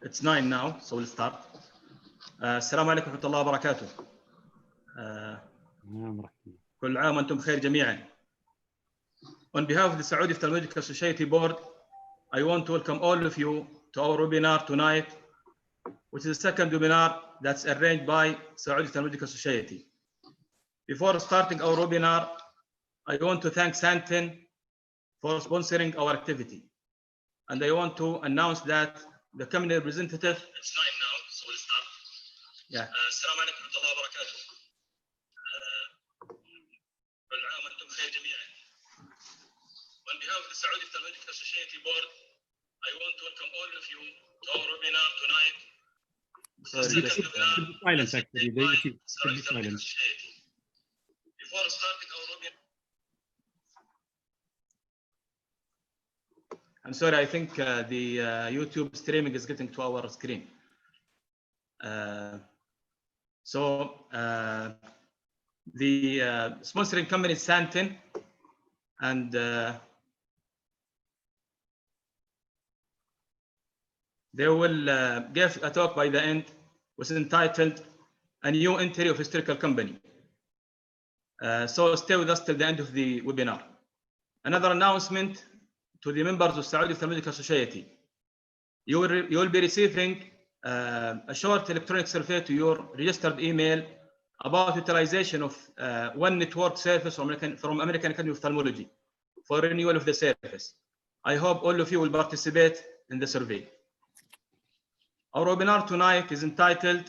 It's 9 now, so we'll start. السلام عليكم ورحمة الله وبركاته. كل عام وأنتم بخير جميعا. On behalf of the Saudi Ophthalmological Society Board, I want to welcome all of you to our webinar tonight, which is the second webinar that's arranged by Saudi Ophthalmological Society. Before starting our webinar, I want to thank Tonton for sponsoring our activity. And I want to announce that the company representative. It's 9 now, so we'll start. Yeah. السلام عليكم ورحمة الله وبركاته. كل عام وأنتم بخير جميعا. On behalf of the Saudi Ophthalmological Society Board, I want to welcome all of you to our webinar tonight. Silence actually. They should be silent. Before starting our webinar. I'm sorry, I think the YouTube streaming is getting to our screen. The sponsoring company is Tonton, and they will give a talk by the end, which is entitled "A New Entry of Historical Company." So stay with us till the end of the webinar. Another announcement to the members of Saudi Ophthalmological Society. You will be receiving a short electronic survey to your registered email about utilization of one network service from American Academy of Ophthalmology for renewal of the service. I hope all of you will participate in the survey. Our webinar tonight is entitled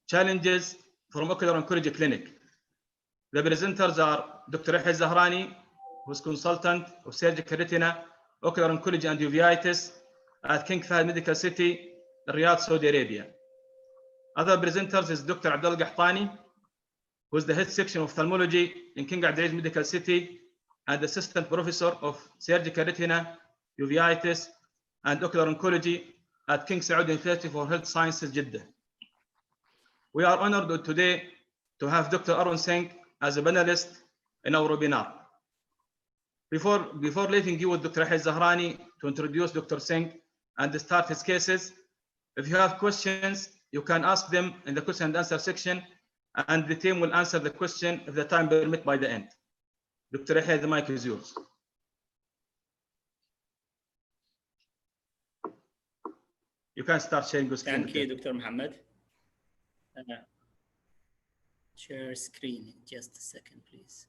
Challenges from Ocular Oncology Clinic. The presenters are Dr. Yahya Zahrani, who is consultant of surgical retina, ocular oncology and uveitis at King Fahd Medical City, Riyadh, Saudi Arabia. Other presenters is Dr. Abdullah Qahtani, who is the head section of ophthalmology in King Abdulaziz Medical City and assistant professor of surgical retina, uveitis and ocular oncology at King Saud University for Health Sciences, Jeddah. We are honored today to have Dr. Arun Singh as a panelist in our webinar. Before leaving you with Dr. Yahya Zahrani to introduce Dr. Singh and start his cases, if you have questions, you can ask them in the question and answer section, and the team will answer the question if the time permits by the end. Dr. Yahya, the mic is yours. You can start sharing your screen. Thank you, Dr. Mohammed. Share screen, just a second, please.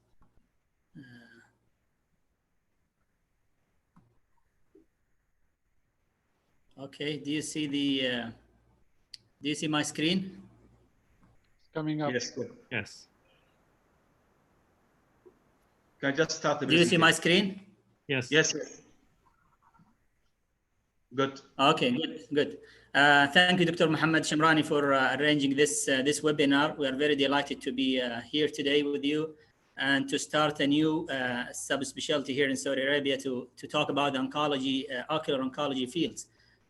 Okay, do you see my screen? It's coming up. Yes, good. Yes. Can I just start the Do you see my screen? Yes. Yes. Good. Okay, good. Thank you, Dr. Mohammed Shamrani, for arranging this webinar. We are very delighted to be here today with you and to start a new subspecialty here in Saudi Arabia to talk about the oncology, ocular oncology fields,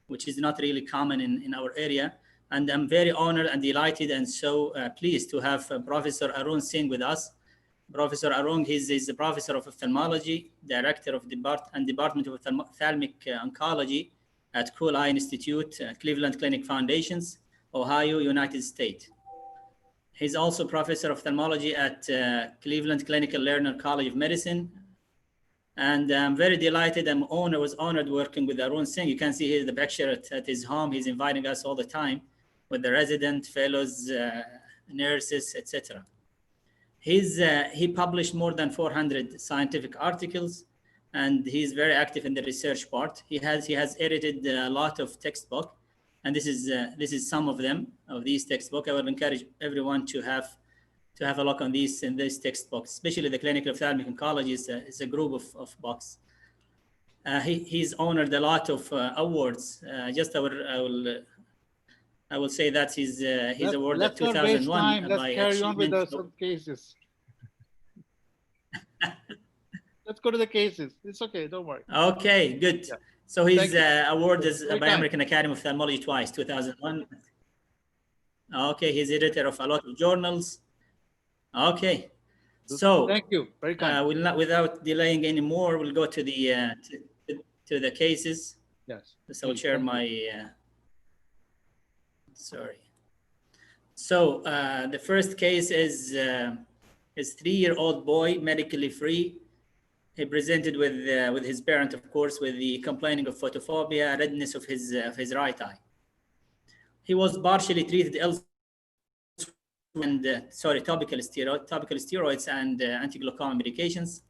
which is not really common in our area. And I'm very honored and delighted and so pleased to have Professor Arun Singh with us. Professor Arun is the Professor of Ophthalmology, Director of Department of Ophthalmic Oncology at Cool Eye Institute, Cleveland Clinic Foundations, Ohio, United States. He's also Professor of Ophthalmology at Cleveland Clinical Learner College of Medicine. And I'm very delighted and was honored working with Arun Singh. You can see here the picture at his home. He's inviting us all the time with the resident, fellows, nurses, etc. He published more than 400 scientific articles, and he's very active in the research part. He has edited a lot of textbooks, and this is some of them, of these textbooks. I would encourage everyone to have a look on these in this textbook, especially the clinical ophthalmic oncology is a group of books. He's honored a lot of awards. I will say that he's awarded 2001 Let's by carry on with achievement. some cases. Let's go to the cases. It's okay, don't worry. Okay, good. Yeah. So he's awarded by kind. American Academy of Ophthalmology twice, 2001. Okay, he's editor of a lot of journals. Okay, so thank you. Very kind. Without delaying any more, we'll go to the cases. Yes. So I'll share my Sorry. So the first case is 3-year-old boy, medically free. He presented with his parent, of course, with the complaining of photophobia, redness of his right eye. He was partially treated elsewhere and topical steroids and anti-glaucoma medications.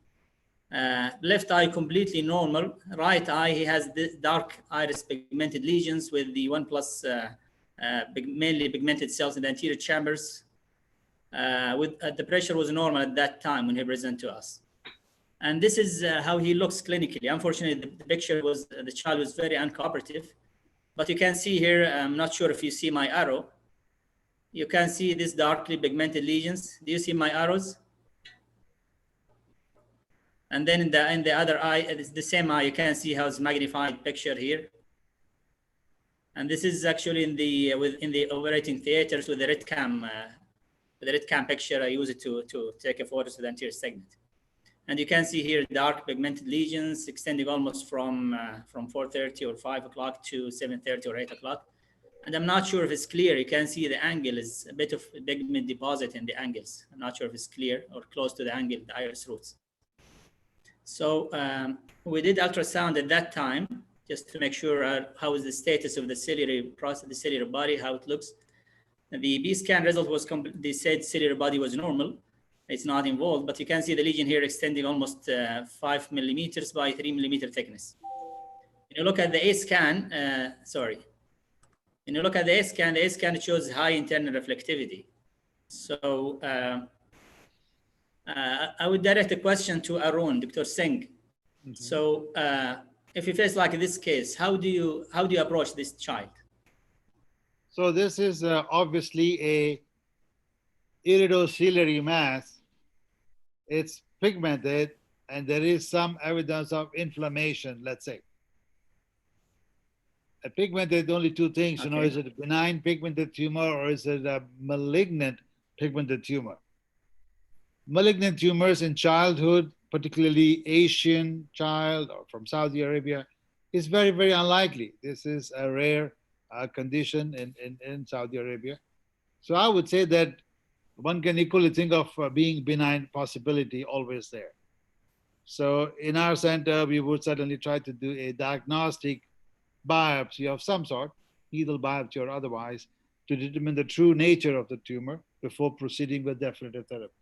Left eye completely normal. Right eye, he has the dark iris pigmented lesions with the 1+ mainly pigmented cells in the anterior chambers. The pressure was normal at that time when he presented to us. And this is how he looks clinically. Unfortunately, the picture was, the child was very uncooperative. But you can see here, I'm not sure if you see my arrow. You can see these darkly pigmented lesions. Do you see my arrows? And then in the other eye, it's the same eye. You can see how it's magnified picture here. And this is actually in the operating theaters with the red cam picture. I use it to take a photo of the anterior segment. And you can see here dark pigmented lesions extending almost from 4:30 or 5 o'clock to 7:30 or 8 o'clock. And I'm not sure if it's clear. You can see the angle is a bit of pigment deposit in the angles. I'm not sure if it's clear or close to the angle, the iris roots. So we did ultrasound at that time just to make sure how is the status of the ciliary process, the ciliary body, how it looks. And the B scan result was they said ciliary body was normal. It's not involved, but you can see the lesion here extending almost 5 millimeters by 3 millimeter thickness. When you look at the A scan, when you look at the A scan shows high internal reflectivity. So I would direct the question to Arun, Dr. Singh. Mm-hmm. So if you face like this case, how do you approach this child? So this is obviously a iridociliary mass. It's pigmented and there is some evidence of inflammation, let's say. A pigmented, only two things, okay. You know, is it a benign pigmented tumor or is it a malignant pigmented tumor? Malignant tumors in childhood, particularly Asian child or from Saudi Arabia, is very, very unlikely. This is a rare condition in Saudi Arabia. So I would say that one can equally think of being benign possibility always there. So in our center, we would certainly try to do a diagnostic biopsy of some sort, needle biopsy or otherwise, to determine the true nature of the tumor before proceeding with definitive therapy.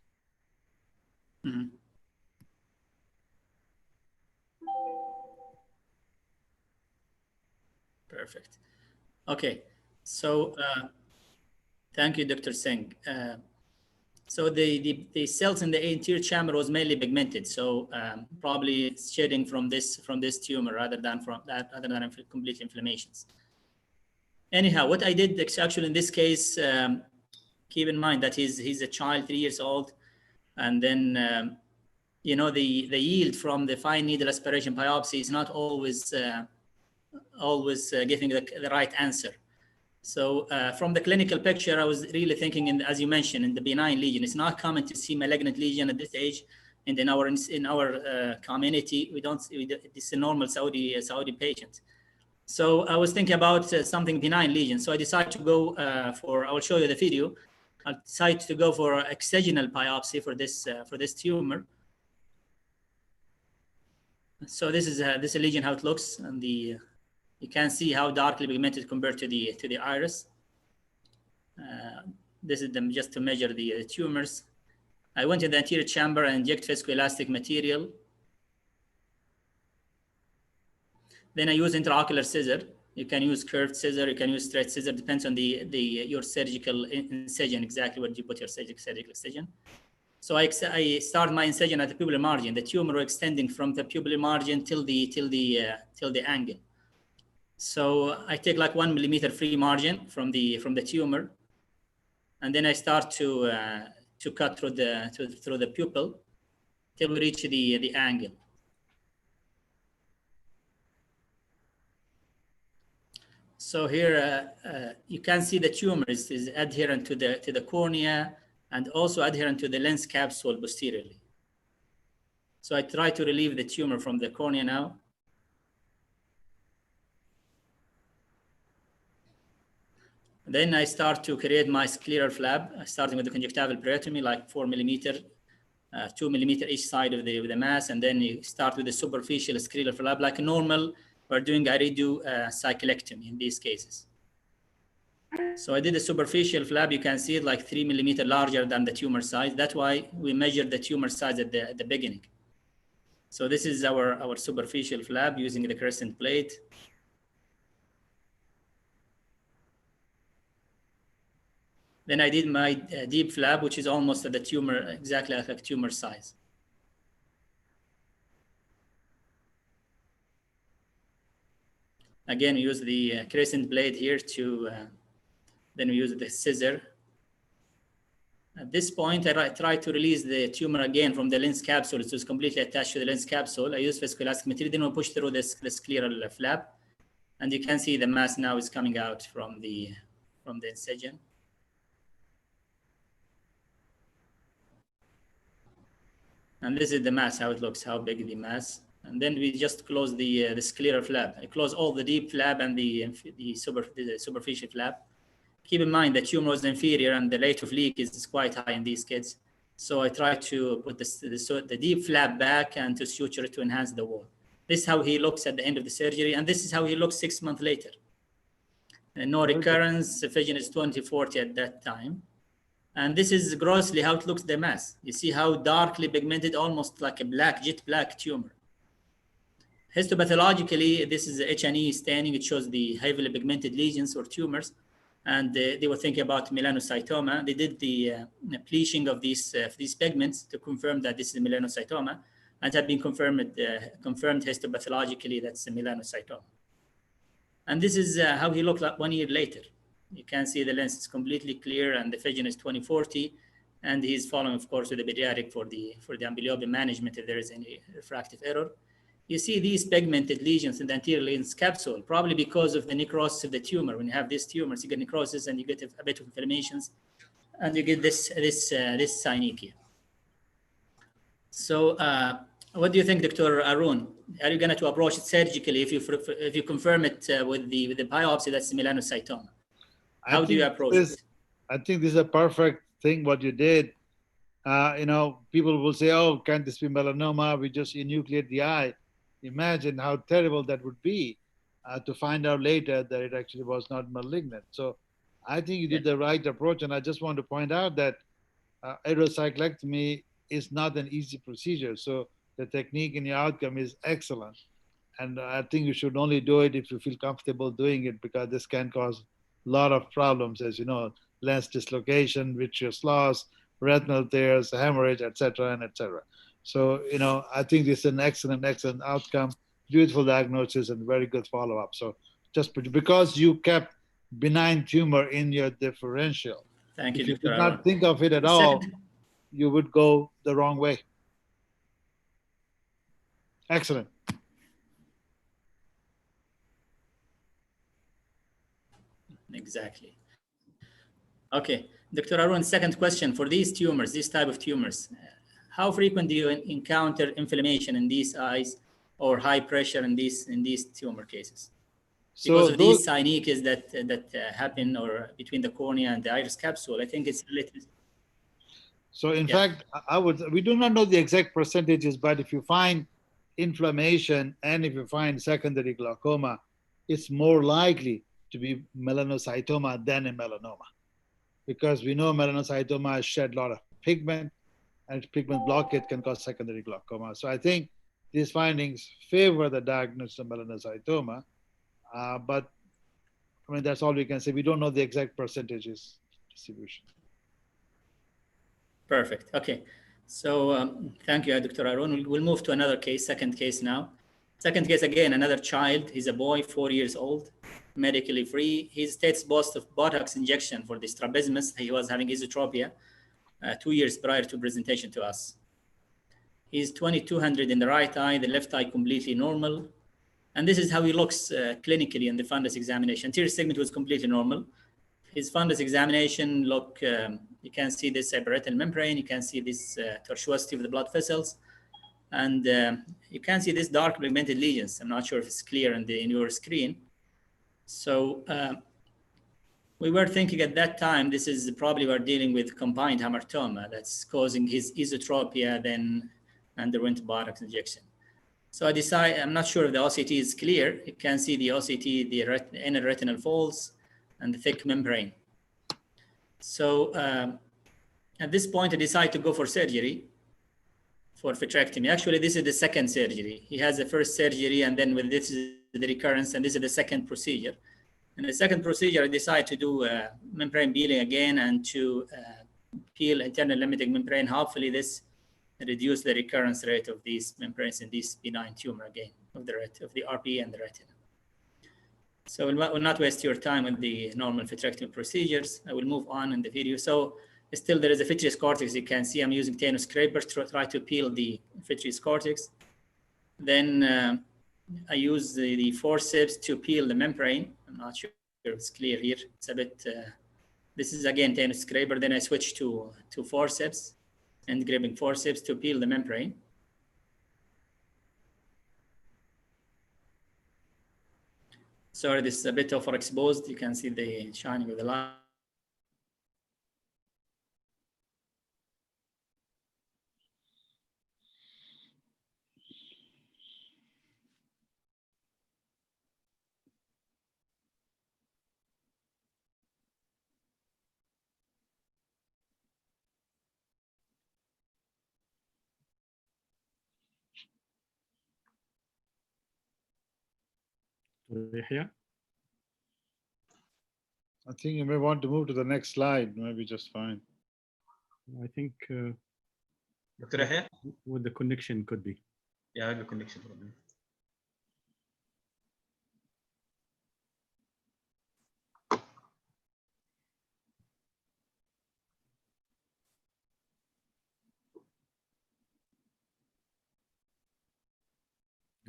Mm-hmm. Perfect. Okay, so thank you, Dr. Singh. So the cells in the anterior chamber was mainly pigmented, so probably shedding from this tumor rather than complete inflammations. Anyhow, what I did actually in this case, keep in mind that he's a child, 3 years old, and then you know the yield from the fine needle aspiration biopsy is not always giving the right answer. So from the clinical picture, I was really thinking, as you mentioned, in the benign lesion. It's not common to see malignant lesion at this age, and in our community, it's a normal Saudi patient. So I was thinking about something benign lesion. So I decided to go I will show you the video. I decided to go for excisional biopsy for this tumor. So this is a lesion, how it looks, and you can see how darkly pigmented compared to the iris. This is just to measure the tumors. I went to the anterior chamber and inject viscoelastic material. Then I use intraocular scissor. You can use curved scissor, you can use straight scissor, depends on your surgical incision, exactly where you put your surgical incision. So I start my incision at the pupillar margin. The tumor extending from the pupillar margin till the angle. So I take like 1 millimeter free margin from the tumor, and then I start to cut through the pupil till we reach the angle. So here you can see the tumor is adherent to the cornea and also adherent to the lens capsule posteriorly. So I try to relieve the tumor from the cornea now. Then I start to create my scleral flap, starting with the conjunctival peritomy, like 4 millimeter, 2 millimeter each side of the mass. And then you start with the superficial scleral flap, like normal. We're doing a redo cyclectomy in these cases. So I did a superficial flap. You can see it like 3 millimeter larger than the tumor size. That's why we measured the tumor size at the beginning. So this is our superficial flap using the crescent plate. Then I did my deep flap, which is almost at the tumor, exactly like tumor size. Again, we use the crescent blade here to, then we use the scissor. At this point, I try to release the tumor again from the lens capsule. So it's completely attached to the lens capsule. I use viscoelastic material, then we push through this scleral flap. And you can see the mass now is coming out from the incision. And this is the mass, how it looks, how big the mass. And then we just close the scleral flap. I close all the deep flap and the superficial flap. Keep in mind the tumor was inferior and the rate of leak is quite high in these kids. So I try to put the deep flap back and to suture it to enhance the wall. This is how he looks at the end of the surgery. And this is how he looks 6 months later. And no recurrence, vision is 20/40 at that time. And this is grossly how it looks, the mass. You see how darkly pigmented, almost like a black, jet black tumor. Histopathologically, this is H&E staining. It shows the heavily pigmented lesions or tumors. And they were thinking about melanocytoma. They did the bleaching of these pigments to confirm that this is melanocytoma, and have been confirmed histopathologically that's a melanocytoma. And this is how he looked like 1 year later. You can see the lens is completely clear and the vision is 20/40, and he's following, of course, with the pediatric for the amblyopia management if there is any refractive error. You see these pigmented lesions in the anterior lens capsule, probably because of the necrosis of the tumor. When you have these tumors, you get necrosis and you get a bit of inflammations, and you get this synechia. So what do you think, Dr. Arun? Are you going to approach it surgically if you confirm it with the biopsy that's melanocytoma? How do you approach it? I think this is a perfect thing what you did. People will say, oh, can't this be melanoma? We just enucleate the eye. Imagine how terrible that would be to find out later that it actually was not malignant. So I think you did the right approach. And I just want to point out that aerocyclectomy is not an easy procedure. So the technique and your outcome is excellent. And I think you should only do it if you feel comfortable doing it, because this can cause a lot of problems, as you know, lens dislocation, vitreous loss, retinal tears, hemorrhage, etc., and etc. So, I think this is an excellent outcome, beautiful diagnosis, and very good follow-up. So just because you kept benign tumor in your differential, thank you, if you Dr. did not think of it at all, you would go the wrong way. Excellent. Exactly. Okay, Dr. Arun, second question. For these tumors, this type of tumors, how frequent do you encounter inflammation in these eyes or high pressure in these tumor cases? Because of these synechas that happen or between the cornea and the iris capsule, I think it's related. So in fact, we do not know the exact percentages, but if you find inflammation and if you find secondary glaucoma, it's more likely to be melanocytoma than a melanoma, because we know melanocytoma shed a lot of pigment, and pigment blockage can cause secondary glaucoma. So I think these findings favor the diagnosis of melanocytoma, but I mean, that's all we can say. We don't know the exact percentages distribution. Perfect. Okay. So thank you, Dr. Arun. We'll move to another case, second case now. Second case, again, another child. He's a boy, 4 years old, medically free. He states boast of Botox injection for the strabismus. He was having esotropia 2 years prior to presentation to us. He's 2200 in the right eye, the left eye completely normal. And this is how he looks clinically in the fundus examination. Anterior segment was completely normal. His fundus examination look, you can see this parietal membrane, you can see this tortuosity of the blood vessels, and you can see this dark pigmented lesions. I'm not sure if it's clear in your screen. So We were thinking at that time, this is probably we're dealing with combined hamartoma that's causing his esotropia, then underwent botox injection. So I decided, I'm not sure if the OCT is clear. You can see the OCT, the inner retinal folds, and the thick membrane. So at this point, I decided to go for surgery, for vitrectomy. Actually, this is the second surgery. He has the first surgery, and then with this is the recurrence, and this is the second procedure. In the second procedure, I decided to do membrane peeling again and to peel internal limiting membrane. Hopefully, this reduce the recurrence rate of these membranes in this benign tumor again of the RPE and the retina. So we'll not waste your time with the normal vitrectomy procedures. I will move on in the video. So still there is a vitreous cortex. You can see I'm using Tonton scraper to try to peel the vitreous cortex. Then I use the forceps to peel the membrane. I'm not sure if it's clear here. It's a bit, this is again Tonton scraper. Then I switch to forceps and grabbing forceps to peel the membrane. Sorry, this is a bit overexposed. You can see the shining of the light. I think you may want to move to the next slide, maybe just fine. I think Dr. Yahya? with the connection could be. Yeah, I have a connection problem.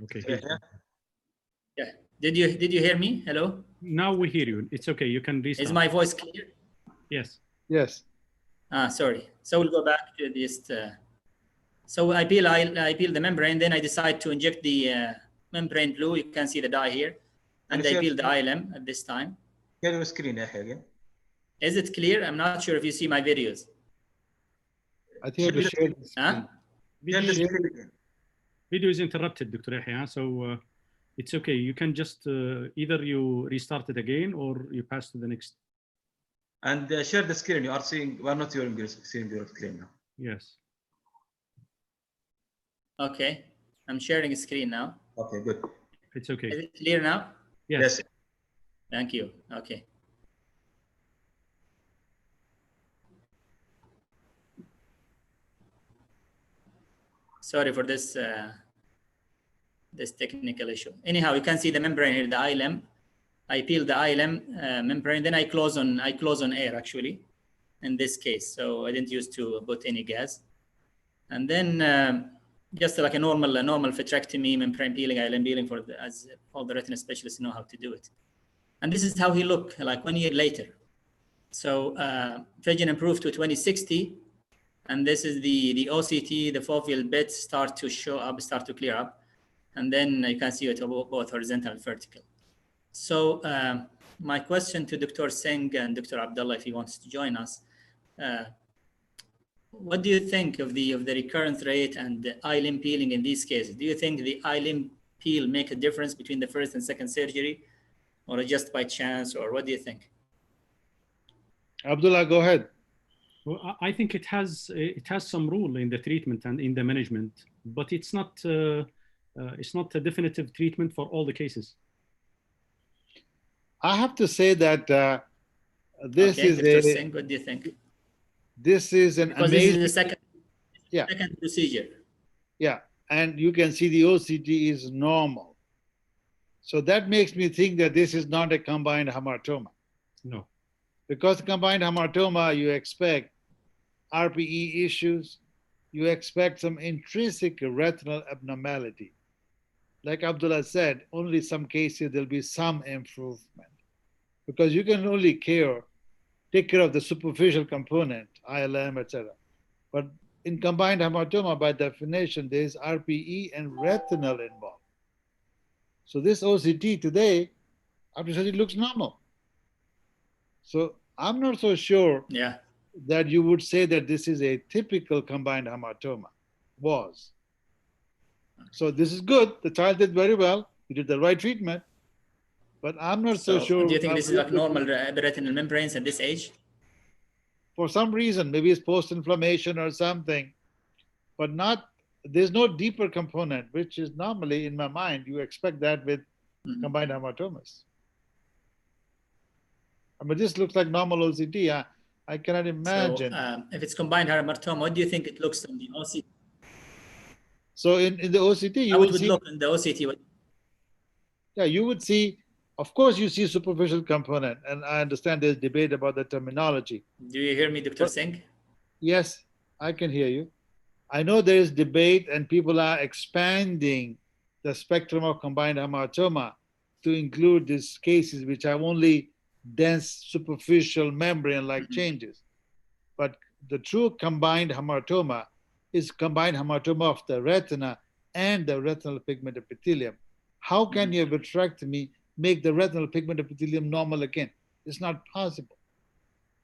Okay. Dr. Yahya? Yeah. Did you hear me? Hello? Now we hear you. It's okay. You can restart. Is my voice clear? Yes. Yes. Sorry. So we'll go back to this. So I peel the membrane, then I decide to inject the membrane blue. You can see the dye here. And I peel the ILM at this time. Share your screen, Yahya, again. Is it clear? I'm not sure if you see my videos. I think I have to share the screen. Video is interrupted, Dr. Yahya, so it's okay. You can just either you restart it again or you pass to the next. And share the screen. You are seeing, we are not seeing your screen now. Yes. Okay. I'm sharing a screen now. Okay, good. It's okay. Is it clear now? Yes. Thank you. Okay. Sorry for this this technical issue. Anyhow, you can see the membrane here, the ILM. I peel the ILM membrane, then I close on air actually, in this case. So I didn't use to put any gas. And then just like a normal vitrectomy, membrane peeling, ILM peeling as all the retina specialists know how to do it. And this is how he looked like 1 year later. So vision improved to 20/60. And this is the OCT, the foveal bits start to show up, start to clear up. And then you can see it both horizontal and vertical. So my question to Dr. Singh and Dr. Abdullah, if he wants to join us, what do you think of the recurrence rate and the ILM peeling in these cases? Do you think the ILM peel make a difference between the first and second surgery, or just by chance, or what do you think? Abdullah, go ahead. Well, I think it has some rule in the treatment and in the management, but it's not a definitive treatment for all the cases. I have to say that this okay, is Dr. Singh, what do you think? This is an because amazing. This is the second procedure. Yeah, and you can see the OCT is normal. So that makes me think that this is not a combined hamartoma. No. Because combined hamartoma, you expect RPE issues, you expect some intrinsic retinal abnormality. Like Abdullah said, only some cases there'll be some improvement. Because you can only take care of the superficial component, ILM, etc. But in combined hamartoma, by definition, there is RPE and retinal involved. So this OCT today, after surgery, looks normal. So I'm not so sure Yeah. that you would say that this is a typical combined hematoma. Was. So this is good. The child did very well. He did the right treatment. But I'm not so sure. Do you think this is like normal retinal membranes at this age? For some reason, maybe it's post-inflammation or something, but not, there's no deeper component, which is normally in my mind, you expect that with combined hematomas. I mean, this looks like normal OCT. I cannot imagine. So if it's combined hematoma, what do you think it looks in the OCT? So in the OCT, you How will it would see, look in the OCT? yeah, you would see, of course, you see superficial component, and I understand there's debate about the terminology. Do you hear me, Dr. Singh? Yes, I can hear you. I know there is debate and people are expanding the spectrum of combined hematoma to include these cases which have only dense superficial membrane-like changes. But the true combined hematoma is combined hematoma of the retina and the retinal pigment epithelium. How can your vitrectomy make the retinal pigment epithelium normal again? It's not possible.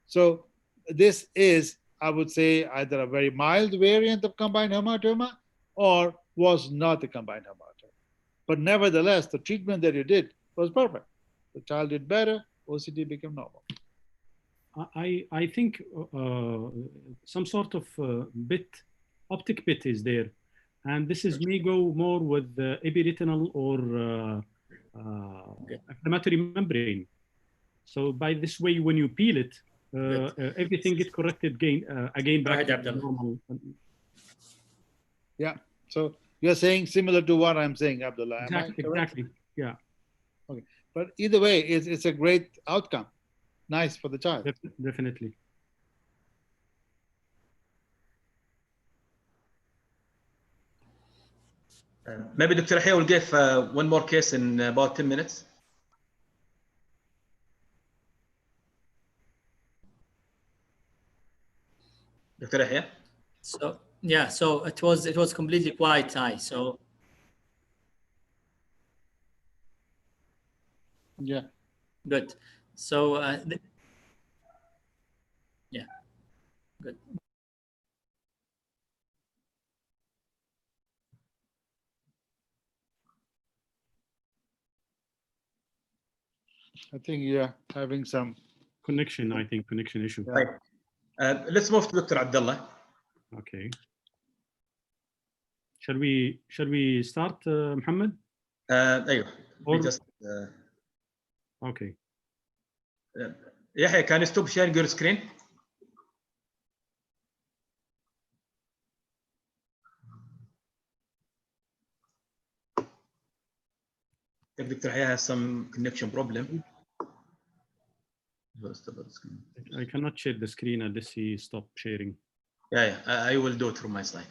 So this is, I would say, either a very mild variant of combined hematoma or was not a combined hematoma. But nevertheless, the treatment that you did was perfect. The child did better, OCT became normal. I think some sort of optic bit is there. And this is may go more with epiretinal or inflammatory membrane. So by this way, when you peel it, everything gets corrected again back to normal. Yeah. So you're saying similar to what I'm saying, Abdullah. Exactly. Yeah. Okay. But either way, it's a great outcome. Nice for the child. Definitely. Maybe Dr. Yahya will give one more case in about 10 minutes. Dr. Yahya? So yeah, so it was completely quiet, Ty. So yeah, good. So yeah, good. I think you're having some connection. I think connection issue. Yeah. Right. Let's move to Dr. Abdullah. Okay. Shall we start, Muhammad? أيوه. We just. Okay. Yahya, can you stop sharing your screen? If Dr. Yahya has some connection problem. I cannot share the screen unless he stop sharing. Yeah, I will do it from my side.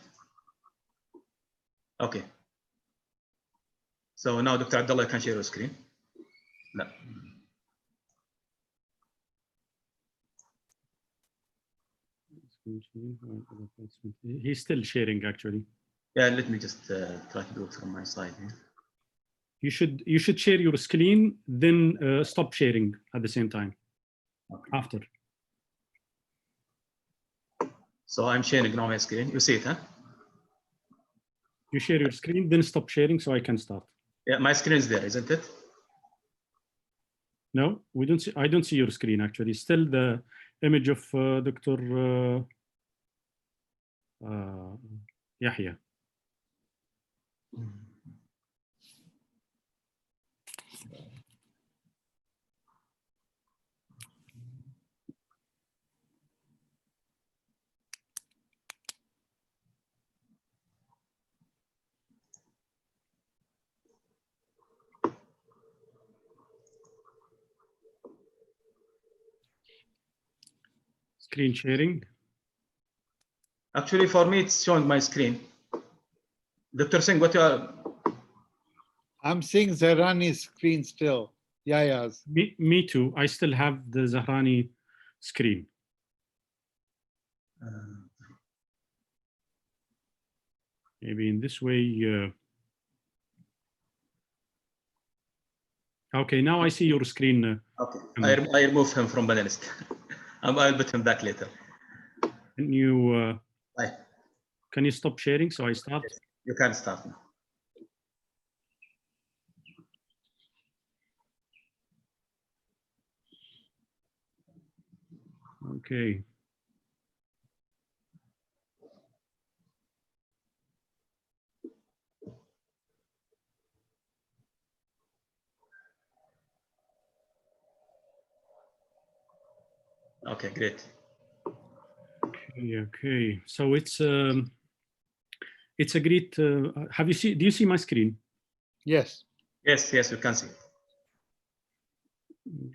Okay. So now Dr. Abdullah can share your screen. No. He's still sharing actually. Yeah, let me just try to do it from my side here. You should share your screen, then stop sharing at the same time. Okay. After. So I'm sharing now my screen. You see it, huh? You share your screen, then stop sharing so I can start. Yeah, my screen is there, isn't it? No, we don't see. I don't see your screen actually. Still the image of Dr. Yahya. Screen sharing. Actually, for me, it's showing my screen. Dr. Singh, what you are? I'm seeing Zahrani's screen still. Yahya's. Me too. I still have the Zahrani screen. Maybe in this way. Okay, now I see your screen. Okay, I remove him from panelist. I'll put him back later. Can you Bye. can you stop sharing so I start? Yes, you can start now. Okay. Okay, great. Okay. So it's a great. Have you do you see my screen? Yes. Yes, yes, you can see.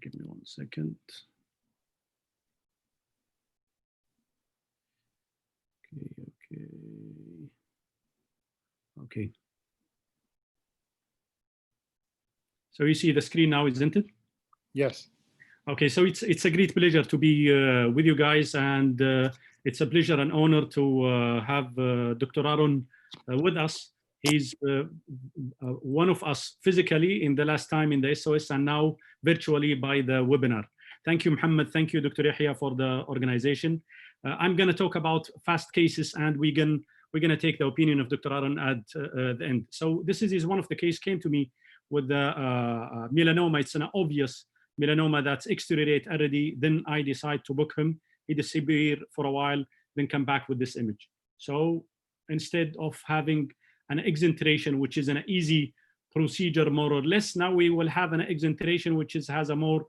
Give me 1 second. Okay. So you see the screen now, isn't it? Yes. Okay, so it's a great pleasure to be with you guys, and it's a pleasure and honor to have Dr. Aaron with us. He's one of us physically in the last time in the SOS, and now virtually by the webinar. Thank you, Muhammad. Thank you, Dr. Yahya, for the organization. I'm going to talk about fast cases, and we're going to take the opinion of Dr. Aaron at the end. So this is one of the case came to me with the melanoma. It's an obvious melanoma that's externate already. Then I decide to book him. He disappear for a while, then come back with this image. So instead of having an exenteration, which is an easy procedure more or less, now we will have an exenteration which has a more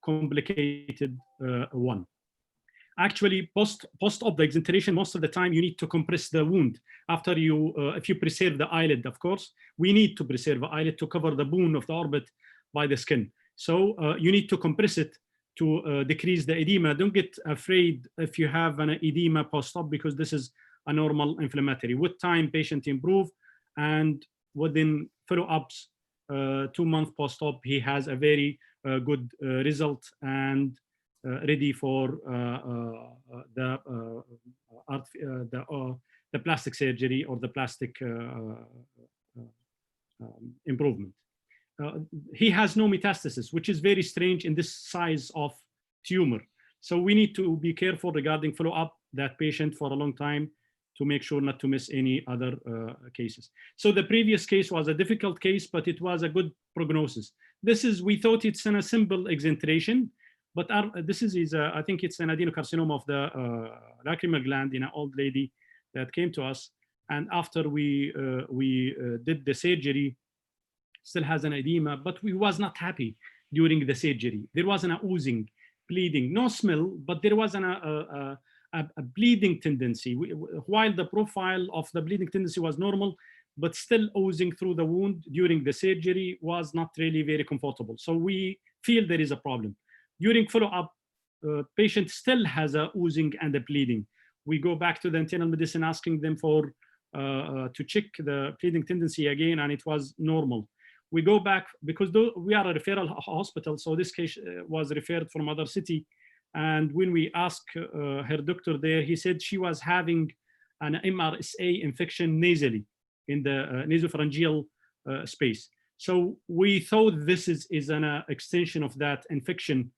complicated one. Actually, post-op the exenteration, most of the time you need to compress the wound. After you, if you preserve the eyelid, of course, we need to preserve the eyelid to cover the bone of the orbit by the skin. So you need to compress it to decrease the edema. Don't get afraid if you have an edema post-op, because this is a normal inflammatory. With time, patient improve, and within follow-ups, 2 months post-op, he has a very good result and ready for the plastic surgery or the plastic improvement. He has no metastasis, which is very strange in this size of tumor. So we need to be careful regarding follow-up that patient for a long time to make sure not to miss any other cases. So the previous case was a difficult case, but it was a good prognosis. This is, we thought it's a simple exenteration, but this is I think it's an adenocarcinoma of the lacrimal gland in an old lady that came to us. And after we did the surgery, still has an edema, but we was not happy during the surgery. There was an oozing, bleeding, no smell, but there was a bleeding tendency. While the profile of the bleeding tendency was normal, but still oozing through the wound during the surgery was not really very comfortable. So we feel there is a problem. During follow-up, patient still has a oozing and a bleeding. We go back to the internal medicine asking them for to check the bleeding tendency again, and it was normal. We go back because we are a referral hospital, so this case was referred from other city. And when we asked her doctor there, he said she was having an MRSA infection nasally in the nasopharyngeal space. So we thought this is an extension of that infection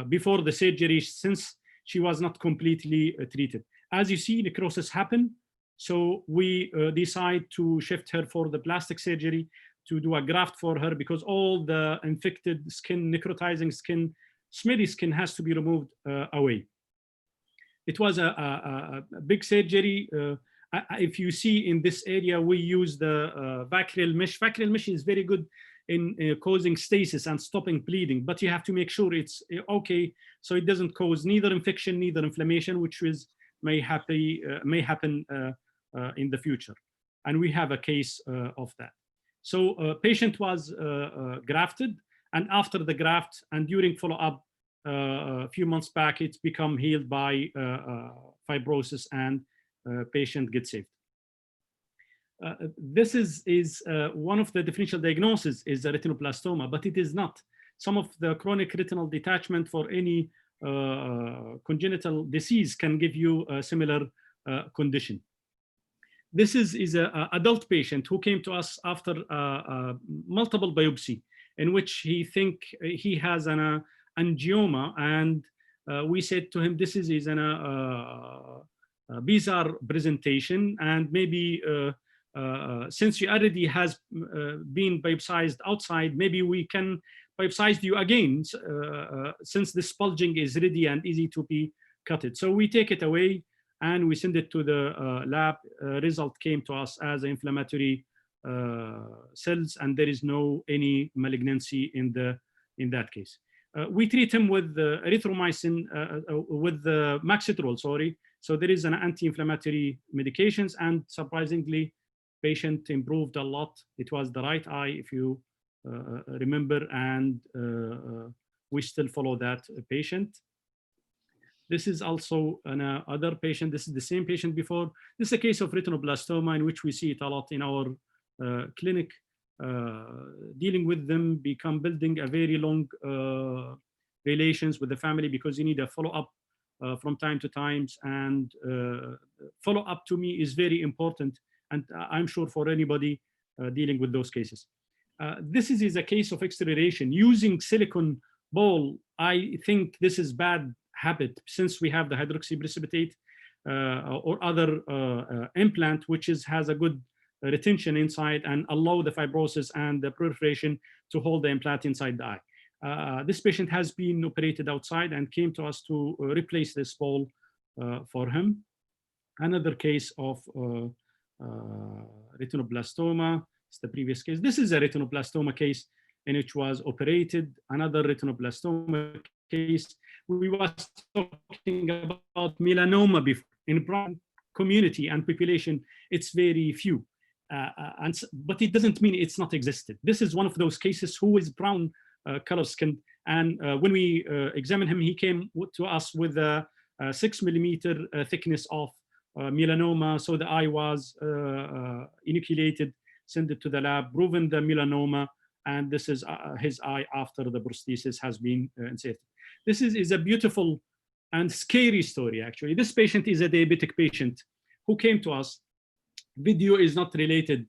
before the surgery, since she was not completely treated. As you see, necrosis happened. So we decide to shift her for the plastic surgery to do a graft for her, because all the infected skin, necrotizing skin, smelly skin has to be removed away. It was a big surgery. If you see in this area, we use the bacterial mesh. Bacterial mesh is very good in causing stasis and stopping bleeding, but you have to make sure it's okay, so it doesn't cause neither infection, neither inflammation, which may happen in the future. And we have a case of that. So patient was grafted, and after the graft and during follow-up a few months back, it's become healed by fibrosis, and patient gets saved. This is one of the differential diagnoses is a retinoblastoma, but it is not. Some of the chronic retinal detachment for any congenital disease can give you a similar condition. This is an adult patient who came to us after multiple biopsy in which he has an angioma, and we said to him, this is an bizarre presentation, and maybe since you already has been biopsized outside, maybe we can biopsize you again, since this bulging is ready and easy to be cut. So we take it away and we send it to the lab. Result came to us as inflammatory cells, and there is no any malignancy in that case. We treat him with erythromycin, with the Maxitrol, sorry. So there is an anti-inflammatory medications, and surprisingly, patient improved a lot. It was the right eye, if you remember, and we still follow that patient. This is also another patient. This is the same patient before. This is a case of retinoblastoma, in which we see it a lot in our clinic. Dealing with them, building a very long relations with the family, because you need a follow-up from time to time, and follow-up to me is very important, and I'm sure for anybody dealing with those cases. This is a case of extraction using silicone ball. I think this is bad habit, since we have the hydroxyprecipitate or other implant, which has a good retention inside and allow the fibrosis and the proliferation to hold the implant inside the eye. This patient has been operated outside and came to us to replace this ball for him. Another case of retinoblastoma. It's the previous case. This is a retinoblastoma case in which was operated. Another retinoblastoma case. We was talking about melanoma before. In brown community and population, it's very few. But it doesn't mean it's not existed. This is one of those cases who is brown color skin. And when we examined him, he came to us with a 6 millimeter thickness of melanoma. So the eye was inoculated, sent it to the lab, proven the melanoma, and this is his eye after the prosthesis has been inserted. This is a beautiful and scary story, actually. This patient is a diabetic patient who came to us. Video is not related.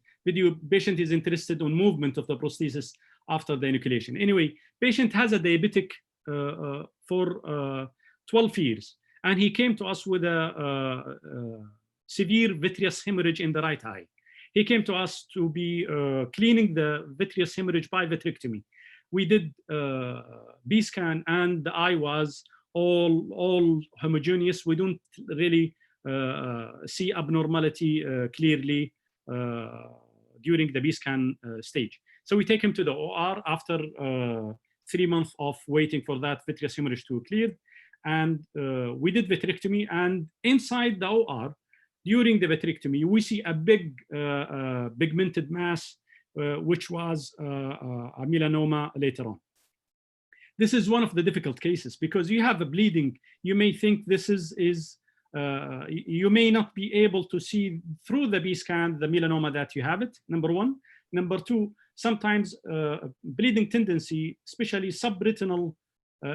Patient is interested in movement of the prosthesis after the inoculation. Anyway, patient has a diabetic for 12 years, and he came to us with a severe vitreous hemorrhage in the right eye. He came to us to be cleaning the vitreous hemorrhage by vitrectomy. We did B scan, and the eye was all homogeneous. We don't really see abnormality clearly during the B scan stage. So we take him to the OR after 3 months of waiting for that vitreous hemorrhage to clear. And we did vitrectomy, and inside the OR, during the vitrectomy, we see a big pigmented mass, which was a melanoma later on. This is one of the difficult cases, because you have a bleeding. You may think this you may not be able to see through the B scan the melanoma that you have it, number one. Number two, sometimes bleeding tendency, especially subretinal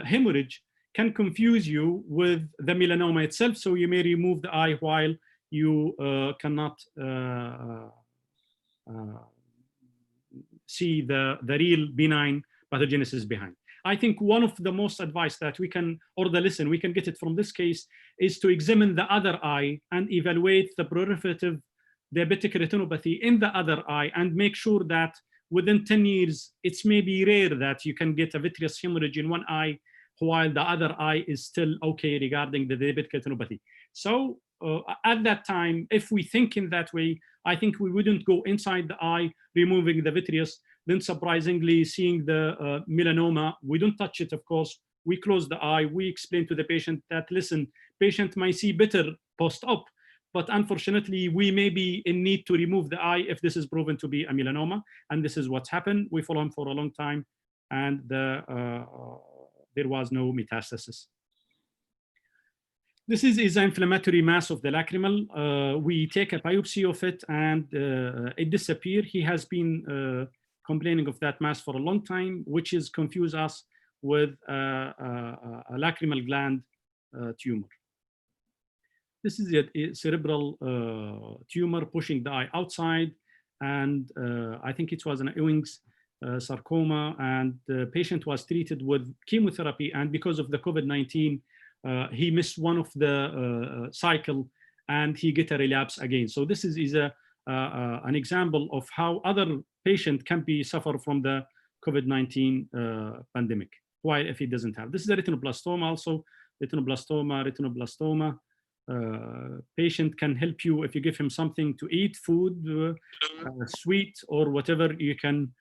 hemorrhage, can confuse you with the melanoma itself. So you may remove the eye while you cannot see the real benign pathogenesis behind. I think one of the most advice that we can, or the lesson we can get it from this case, is to examine the other eye and evaluate the proliferative diabetic retinopathy in the other eye, and make sure that within 10 years, it's maybe rare that you can get a vitreous hemorrhage in one eye while the other eye is still okay regarding the diabetic retinopathy. So at that time, if we think in that way, I think we wouldn't go inside the eye, removing the vitreous, then surprisingly seeing the melanoma. We don't touch it, of course. We close the eye. We explain to the patient that, listen, patient might see better post-op, but unfortunately, we may be in need to remove the eye if this is proven to be a melanoma. And this is what's happened. We follow him for a long time, and there was no metastasis. This is an inflammatory mass of the lacrimal. We take a biopsy of it, and it disappeared. He has been complaining of that mass for a long time, which is confuse us with a lacrimal gland tumor. This is a cerebral tumor pushing the eye outside, and I think it was an Ewing's sarcoma, and the patient was treated with chemotherapy, and because of the COVID-19, he missed one of the cycle and he get a relapse again. So this is an example of how other patient can be suffer from the COVID-19 pandemic, while if he doesn't have. This is a retinoblastoma also. Retinoblastoma. Patient can help you if you give him something to eat, food, sweet, or whatever you can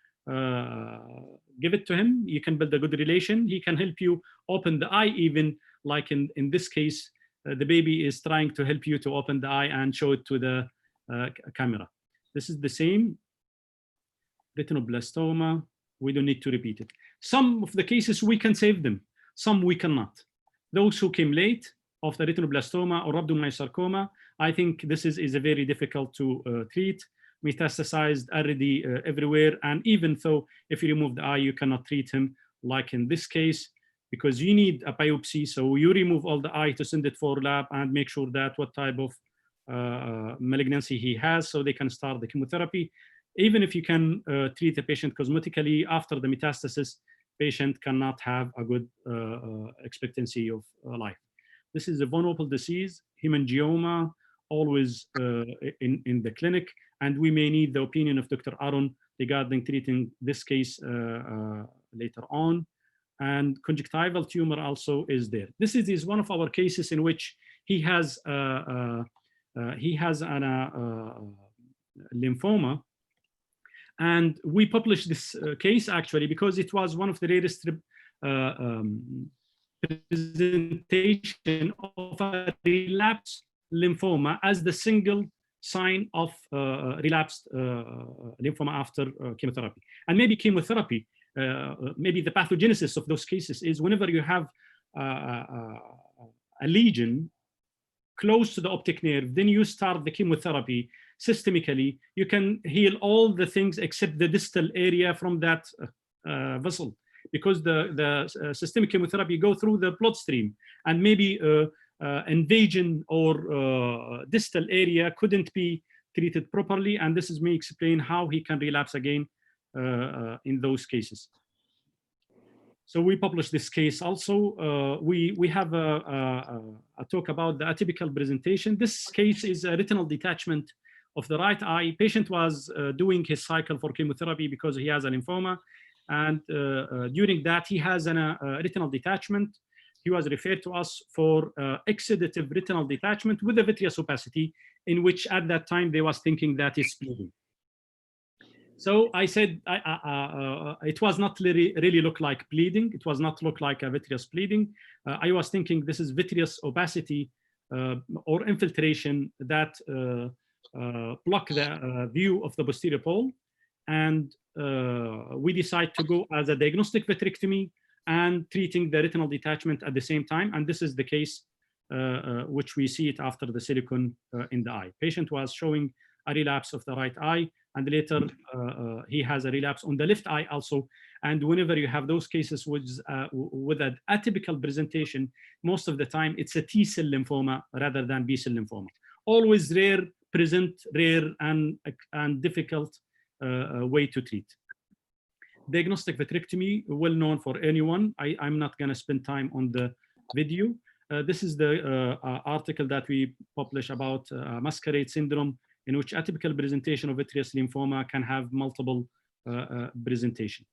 give it to him. You can build a good relation. He can help you open the eye, even like in this case, the baby is trying to help you to open the eye and show it to the camera. This is the same retinoblastoma. We don't need to repeat it. Some of the cases we can save them, some we cannot. Those who came late of the retinoblastoma or rhabdomyosarcoma, I think this is a very difficult to treat. Metastasized already everywhere, and even though if you remove the eye, you cannot treat him like in this case, because you need a biopsy. So you remove all the eye to send it for lab and make sure that what type of malignancy he has, so they can start the chemotherapy. Even if you can treat the patient cosmetically, after the metastasis, patient cannot have a good expectancy of life. This is a vulnerable disease, hemangioma, always in the clinic, and we may need the opinion of Dr. Aaron regarding treating this case later on. And conjunctival tumor also is there. This is one of our cases in which he has an lymphoma, and we published this case actually because it was one of the rarest presentation of a relapsed lymphoma as the single sign of relapsed lymphoma after chemotherapy. And maybe chemotherapy, maybe the pathogenesis of those cases is whenever you have a lesion close to the optic nerve, then you start the chemotherapy systemically. You can heal all the things except the distal area from that vessel, because the systemic chemotherapy go through the bloodstream, and maybe invasion or distal area couldn't be treated properly, and this may explain how he can relapse again in those cases. So we published this case also. We have a talk about the atypical presentation. This case is a retinal detachment of the right eye. Patient was doing his cycle for chemotherapy because he has a lymphoma, and during that he has a retinal detachment. He was referred to us for exudative retinal detachment with a vitreous opacity, in which at that time they was thinking that it's bleeding. So I said it was not really look like bleeding. It was not look like a vitreous bleeding. I was thinking this is vitreous opacity or infiltration that block the view of the posterior pole. And we decide to go as a diagnostic vitrectomy and treating the retinal detachment at the same time. And this is the case which we see it after the silicone in the eye. Patient was showing a relapse of the right eye, and later he has a relapse on the left eye also. And whenever you have those cases with an atypical presentation, most of the time it's a T-cell lymphoma rather than B-cell lymphoma. Always rare, present rare, and difficult way to treat. Diagnostic vitrectomy, well known for anyone. I'm not going to spend time on the video. This is the article that we published about Masquerade Syndrome, in which atypical presentation of vitreous lymphoma can have multiple presentation.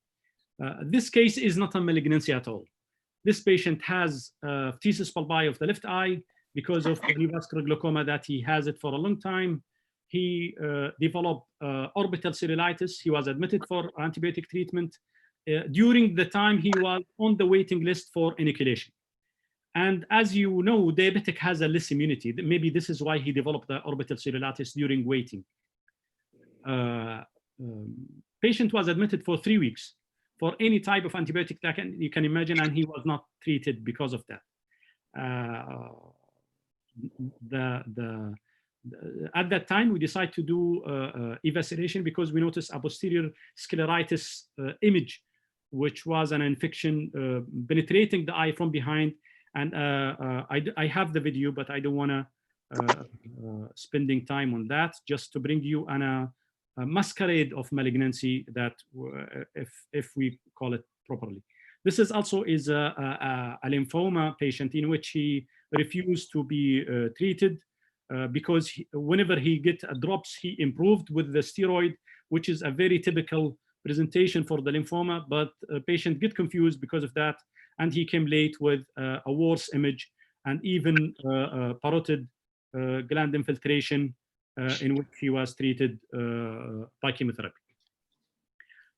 This case is not a malignancy at all. This patient has phthisis bulbi of the left eye because of neovascular glaucoma that he has it for a long time. He developed orbital cellulitis. He was admitted for antibiotic treatment during the time he was on the waiting list for inoculation. And as you know, diabetic has a less immunity. Maybe this is why he developed the orbital cellulitis during waiting. Patient was admitted for 3 weeks for any type of antibiotic that you can imagine, and he was not treated because of that. At that time, we decided to do evisceration because we noticed a posterior scleritis image, which was an infection penetrating the eye from behind. And I have the video, but I don't want to spending time on that, just to bring you masquerade of malignancy that, if we call it properly. This is also is a lymphoma patient in which he refused to be treated because whenever he get drops, he improved with the steroid, which is a very typical presentation for the lymphoma, but a patient get confused because of that, and he came late with a worse image and even parotid gland infiltration in which he was treated by chemotherapy.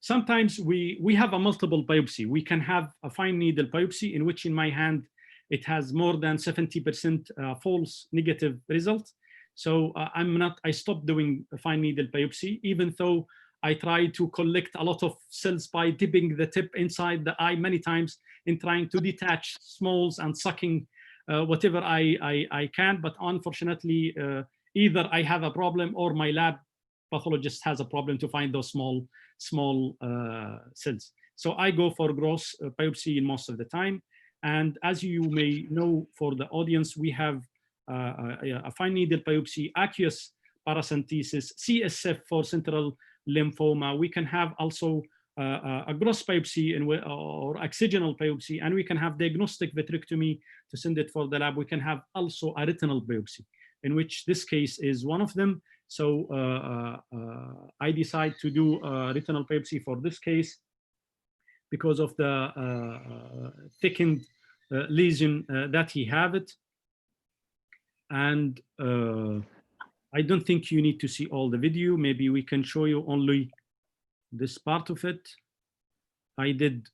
Sometimes we have a multiple biopsy. We can have a fine needle biopsy in which in my hand, it has more than 70% false negative results. So I stopped doing a fine needle biopsy, even though I tried to collect a lot of cells by dipping the tip inside the eye many times in trying to detach smalls and sucking whatever I can. But unfortunately, either I have a problem or my lab pathologist has a problem to find those small cells. So I go for gross biopsy in most of the time. And as you may know, for the audience, we have a fine needle biopsy, aqueous paracentesis, CSF for central lymphoma. We can have also a gross biopsy or excisional biopsy, and we can have diagnostic vitrectomy to send it for the lab. We can have also a retinal biopsy, in which this case is one of them. So I decide to do a retinal biopsy for this case because of the thickened lesion that he have it. And I don't think you need to see all the video. Maybe we can show you only this part of it. I did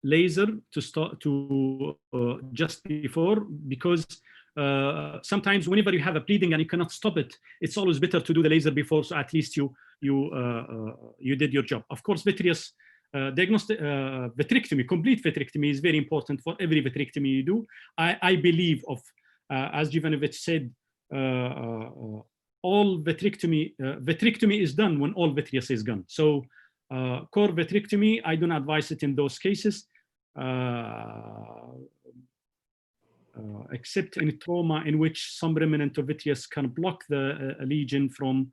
laser to start to just before, because sometimes whenever you have a bleeding and you cannot stop it, it's always better to do the laser before, so at least you did your job. Of course, vitreous diagnostic vitrectomy, complete vitrectomy is very important for every vitrectomy you do. I believe as Jivanovic said, all vitrectomy is done when all vitreous is gone. So core vitrectomy, I don't advise it in those cases, except in trauma in which some remnant of vitreous can block the lesion from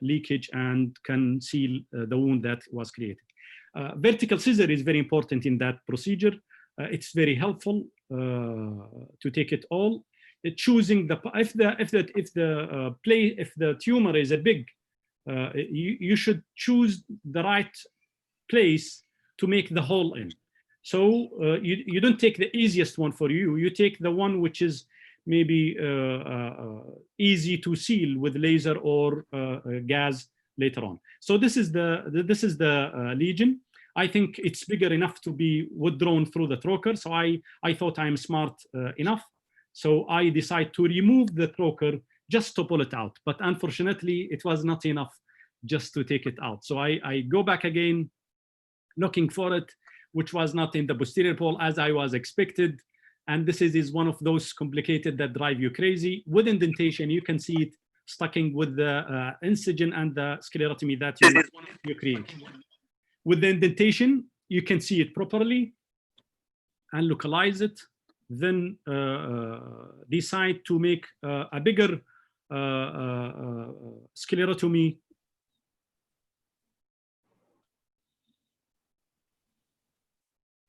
leakage and can seal the wound that was created. Vertical scissor is very important in that procedure. It's very helpful to take it all. Choosing if the tumor is a big, you should choose the right place to make the hole in. So you don't take the easiest one for you. You take the one which is maybe easy to seal with laser or gas later on. So this is the lesion. I think it's bigger enough to be withdrawn through the trocar. So I thought I'm smart enough. So I decided to remove the trocar just to pull it out. But unfortunately, it was not enough just to take it out. So I go back again, looking for it, which was not in the posterior pole as I was expected. And this is one of those complicated that drive you crazy. With indentation, you can see it stacking with the incision and the sclerotomy that you create. With the indentation, you can see it properly and localize it. Then decide to make a bigger sclerotomy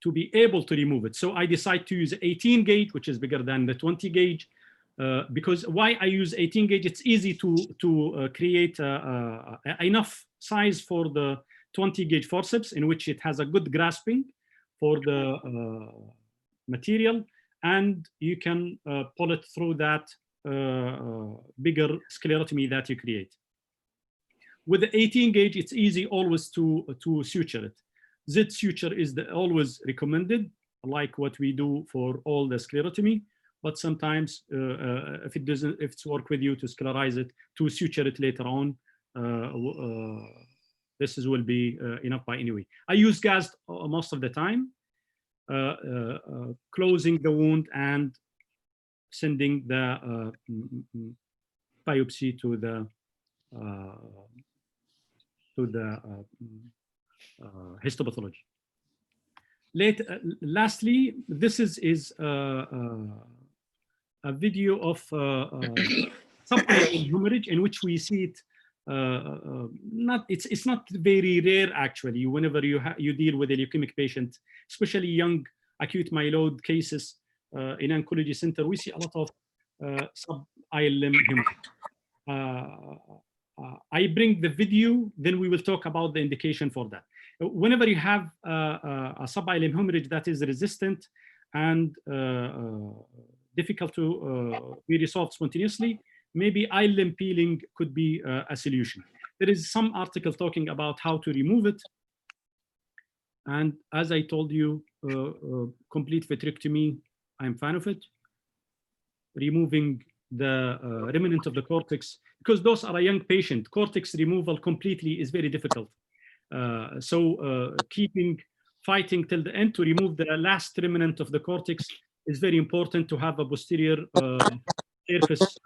to be able to remove it. So I decide to use 18 gauge, which is bigger than the 20 gauge. Because why I use 18 gauge, it's easy to create enough size for the 20 gauge forceps in which it has a good grasping for the material, and you can pull it through that bigger sclerotomy that you create. With the 18 gauge, it's easy always to suture it. Z suture is always recommended, like what we do for all the sclerotomy. But sometimes, if it's work with you to sclerize it, to suture it later on, this will be enough by anyway. I use gas most of the time, closing the wound and sending the biopsy to the histopathology. Lastly, this is a video of subileum hemorrhage, in which we see it. It's not very rare actually. Whenever you deal with a leukemic patient, especially young acute myeloid cases in oncology center, we see a lot of subileum hemorrhage. I bring the video, then we will talk about the indication for that. Whenever you have a subileum hemorrhage that is resistant and difficult to be resolved spontaneously, maybe ileum peeling could be a solution. There is some article talking about how to remove it. And as I told you, complete vitrectomy, I'm a fan of it. Removing the remnant of the cortex, because those are a young patient. Cortex removal completely is very difficult. So fighting till the end to remove the last remnant of the cortex is very important to have a posterior surface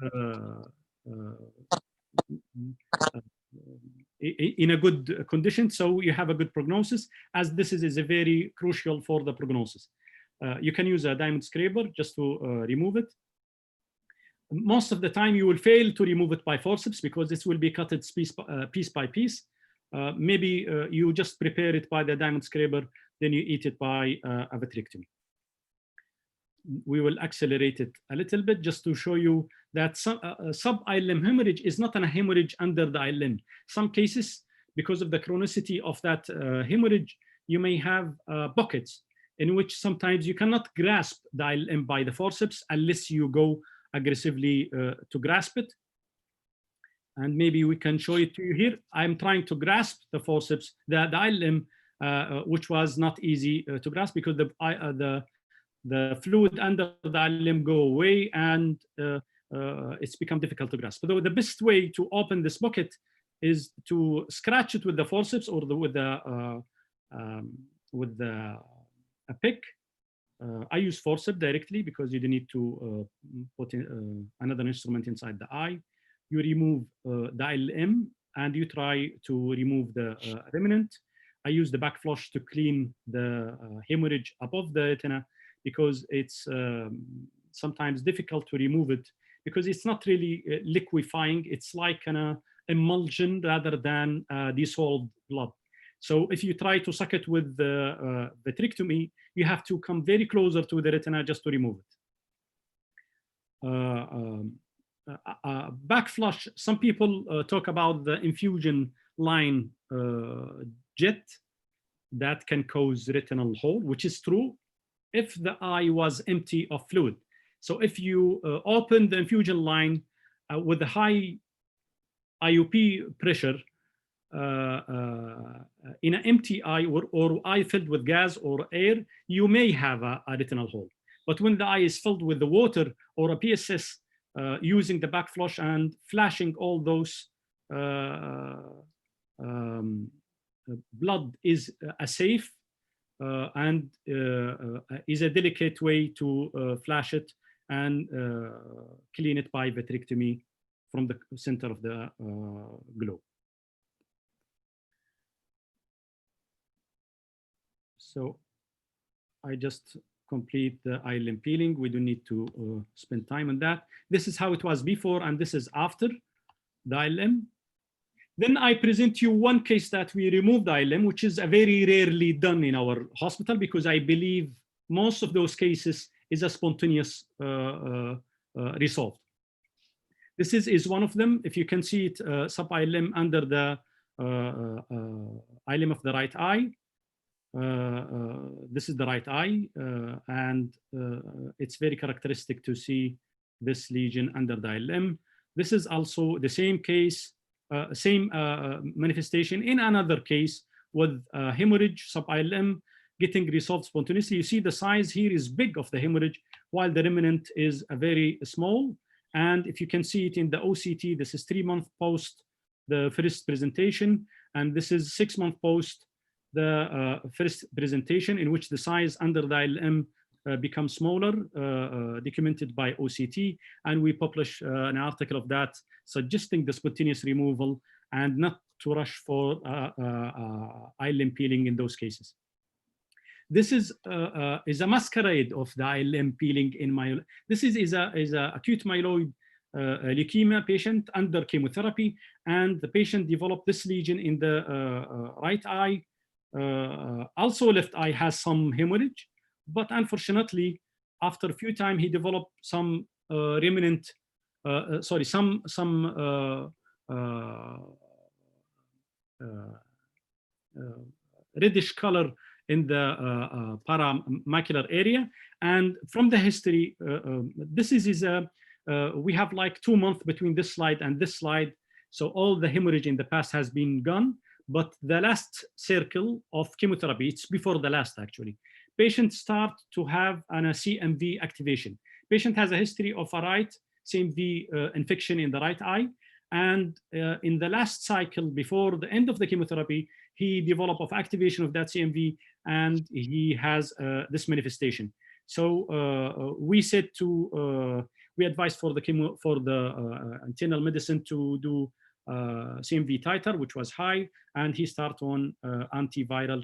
in a good condition, so you have a good prognosis, as this is a very crucial for the prognosis. You can use a diamond scraper just to remove it. Most of the time you will fail to remove it by forceps because this will be cut piece by piece. Maybe you just prepare it by the diamond scraper, then you eat it by a vitrectomy. We will accelerate it a little bit just to show you that subileum hemorrhage is not a hemorrhage under the ileum. Some cases, because of the chronicity of that hemorrhage, you may have pockets in which sometimes you cannot grasp the ileum by the forceps unless you go aggressively to grasp it. And maybe we can show it to you here. I'm trying to grasp the forceps, the ileum, which was not easy to grasp because the fluid under the ileum go away and it's become difficult to grasp. So the best way to open this bucket is to scratch it with the forceps or with a pick. I use forceps directly because you don't need to put in, another instrument inside the eye. You remove the ileum and you try to remove the remnant. I use the back flush to clean the hemorrhage above the retina because it's sometimes difficult to remove it because it's not really liquefying. It's like an emulsion rather than dissolved blood. So if you try to suck it with the vitrectomy, you have to come very closer to the retina just to remove it. Back flush, some people talk about the infusion line jet that can cause retinal hole, which is true if the eye was empty of fluid. So if you open the infusion line with a high IUP pressure in an empty eye or eye filled with gas or air, you may have a retinal hole. But when the eye is filled with the water or a PSS, using the back flush and flashing all those blood is a safe and is a delicate way to flash it and clean it by vitrectomy from the center of the globe. So I just complete the ileum peeling. We don't need to spend time on that. This is how it was before, and this is after the ileum. Then I present you one case that we removed the ileum, which is a very rarely done in our hospital because I believe most of those cases is a spontaneous resolved. This is one of them. If you can see it, subileum under the ileum of the right eye. This is the right eye, and it's very characteristic to see this lesion under the ileum. This is also the same case, same manifestation in another case with hemorrhage, subileum getting resolved spontaneously. You see the size here is big of the hemorrhage, while the remnant is very small. And if you can see it in the OCT, this is 3 months post the first presentation, and this is 6 months post the first presentation, in which the size under the ileum becomes smaller, documented by OCT, and we publish an article of that suggesting the spontaneous removal and not to rush for ileum peeling in those cases. This is a masquerade of the ileum peeling in myeloid. This is a acute myeloid leukemia patient under chemotherapy, and the patient developed this lesion in the right eye. Also left eye has some hemorrhage, but unfortunately, after a few times, he developed some remnant, reddish color in the paramacular area. And from the history, this is we have like 2 months between this slide and this slide. So all the hemorrhage in the past has been gone, but the last circle of chemotherapy, it's before the last actually. Patients start to have a CMV activation. Patient has a history of a right CMV infection in the right eye. And in the last cycle, before the end of the chemotherapy, he developed of activation of that CMV, and he has this manifestation. So we said to, we advised for the chemo, for the internal medicine to do CMV titer, which was high, and he started on antiviral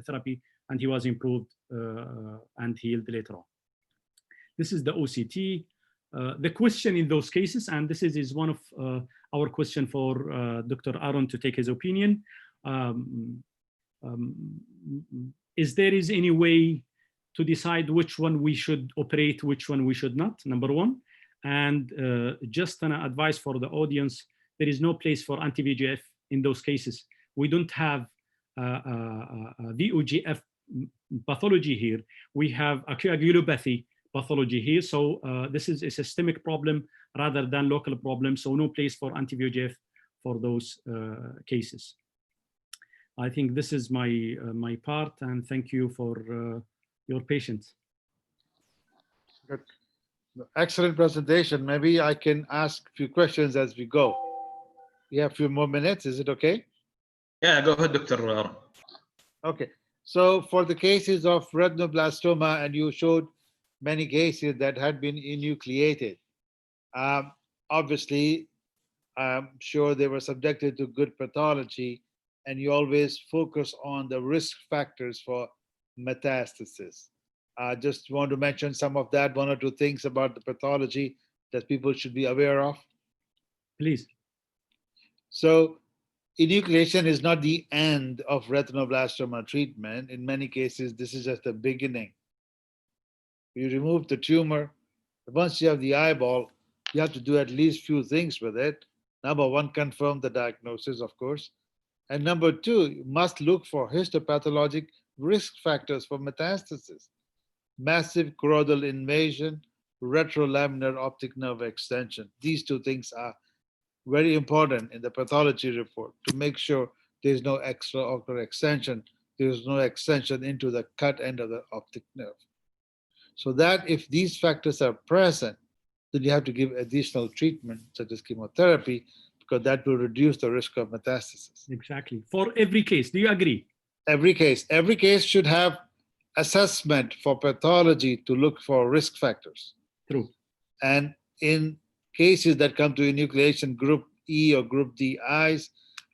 therapy, and he was improved and healed later on. This is the OCT. The question in those cases, and this is one of our question for Dr. Aaron to take his opinion, is there is any way to decide which one we should operate, which one we should not, number one. And just an advice for the audience, there is no place for anti-VEGF in those cases. We don't have VEGF pathology here. We have a coagulopathy pathology here. So this is a systemic problem rather than local problem. So no place for anti-VEGF for those cases. I think this is my my part, and thank you for your patience. Good. Excellent presentation. Maybe I can ask a few questions as we go. We have a few more minutes. Is it okay? Yeah, go ahead, Dr. Aaron. Okay. So for the cases of retinoblastoma, and you showed many cases that had been enucleated. Obviously, I'm sure they were subjected to good pathology, and you always focus on the risk factors for metastasis. I just want to mention some of that, one or two things about the pathology that people should be aware of. Please. So enucleation is not the end of retinoblastoma treatment. In many cases, this is just the beginning. You remove the tumor. Once you have the eyeball, you have to do at least few things with it. Number one, confirm the diagnosis, of course. And number two, you must look for histopathologic risk factors for metastasis. Massive choroidal invasion, retrolaminar optic nerve extension. These two things are very important in the pathology report to make sure there's no extraocular extension, there's no extension into the cut end of the optic nerve. So that if these factors are present, then you have to give additional treatment such as chemotherapy, because that will reduce the risk of metastasis. Exactly. For every case, do you agree? Every case should have assessment for pathology to look for risk factors. True. And in cases that come to enucleation group E or group D eyes,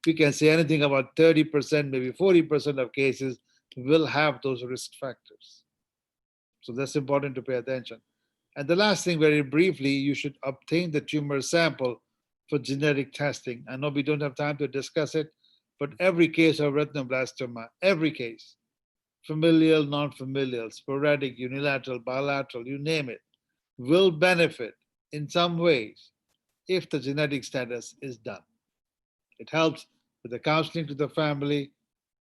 we can say anything about 30%, maybe 40% of cases will have those risk factors. So that's important to pay attention. And the last thing, very briefly, you should obtain the tumor sample for genetic testing. I know we don't have time to discuss it, but every case of retinoblastoma, every case, familial, non-familial, sporadic, unilateral, bilateral, you name it, will benefit in some ways if the genetic status is done. It helps with the counseling to the family,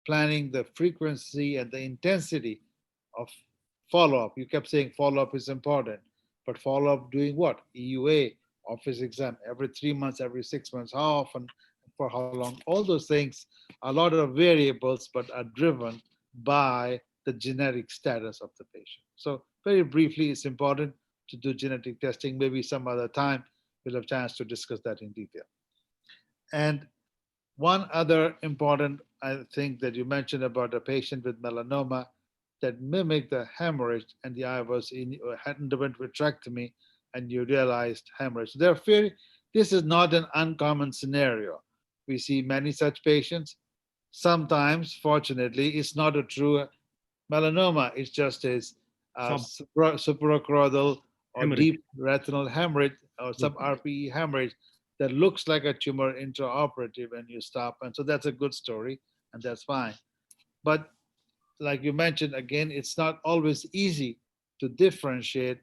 planning the frequency and the intensity of follow-up. You kept saying follow-up is important, but follow-up doing what? EUA, office exam, every 3 months, every 6 months, how often, for how long? All those things, a lot of variables, but are driven by the genetic status of the patient. So very briefly, it's important to do genetic testing. Maybe some other time we'll have a chance to discuss that in detail. And one other important, I think, that you mentioned about a patient with melanoma that mimicked the hemorrhage, and the eye was underwent vitrectomy, and you realized hemorrhage. Therefore, this is not an uncommon scenario. We see many such patients. Sometimes, fortunately, it's not a true melanoma. It's just a suprachoroidal or deep retinal hemorrhage or sub-RPE hemorrhage that looks like a tumor intraoperative, and you stop. And so that's a good story, and that's fine. But like you mentioned, again, it's not always easy to differentiate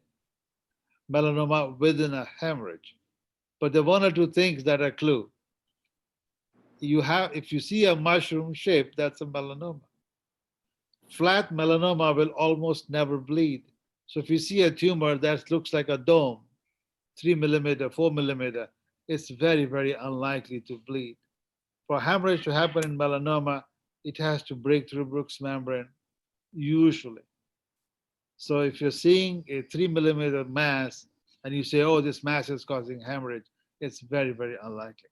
melanoma within a hemorrhage. But there are one or two things that are clue. If you see a mushroom shape, that's a melanoma. Flat melanoma will almost never bleed. So if you see a tumor that looks like a dome, 3 millimeter, 4 millimeter, it's very, very unlikely to bleed. For hemorrhage to happen in melanoma, it has to break through Bruch's membrane, usually. So if you're seeing a 3 millimeter mass and you say, oh, this mass is causing hemorrhage, it's very, very unlikely.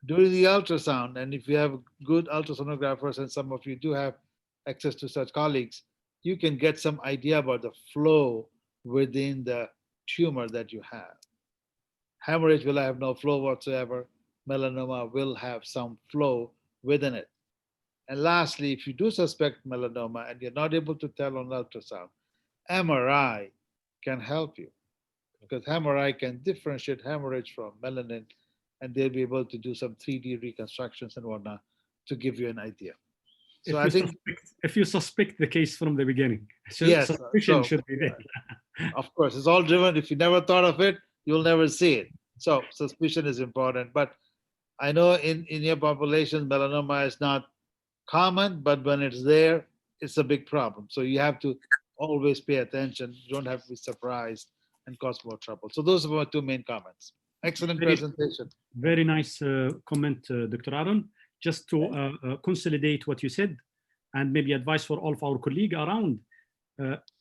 During the ultrasound, and if you have good ultrasonographers, and some of you do have access to such colleagues, you can get some idea about the flow within the tumor that you have. Hemorrhage will have no flow whatsoever. Melanoma will have some flow within it. And lastly, if you do suspect melanoma and you're not able to tell on ultrasound, MRI can help you, because MRI can differentiate hemorrhage from melanin, and they'll be able to do some 3D reconstructions and whatnot to give you an idea. So I think if you suspect the case from the beginning, yes, suspicion should be there. Of course, it's all driven. If you never thought of it, you'll never see it. So suspicion is important. But I know in your population, melanoma is not common, but when it's there, it's a big problem. So you have to always pay attention. You don't have to be surprised and cause more trouble. So those are my two main comments. Excellent presentation. Very nice comment, Dr. Aaron. Just to consolidate what you said, and maybe advice for all of our colleagues around,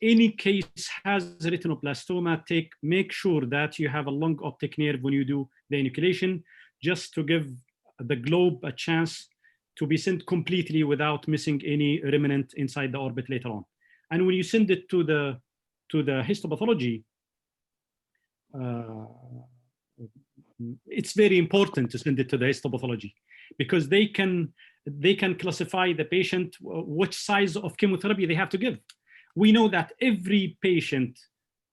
any case has retinoblastoma, make sure that you have a long optic nerve when you do the enucleation, just to give the globe a chance to be sent completely without missing any remnant inside the orbit later on. And when you send it to the histopathology, it's very important to send it to the histopathology, because they can classify the patient which size of chemotherapy they have to give. We know that every patient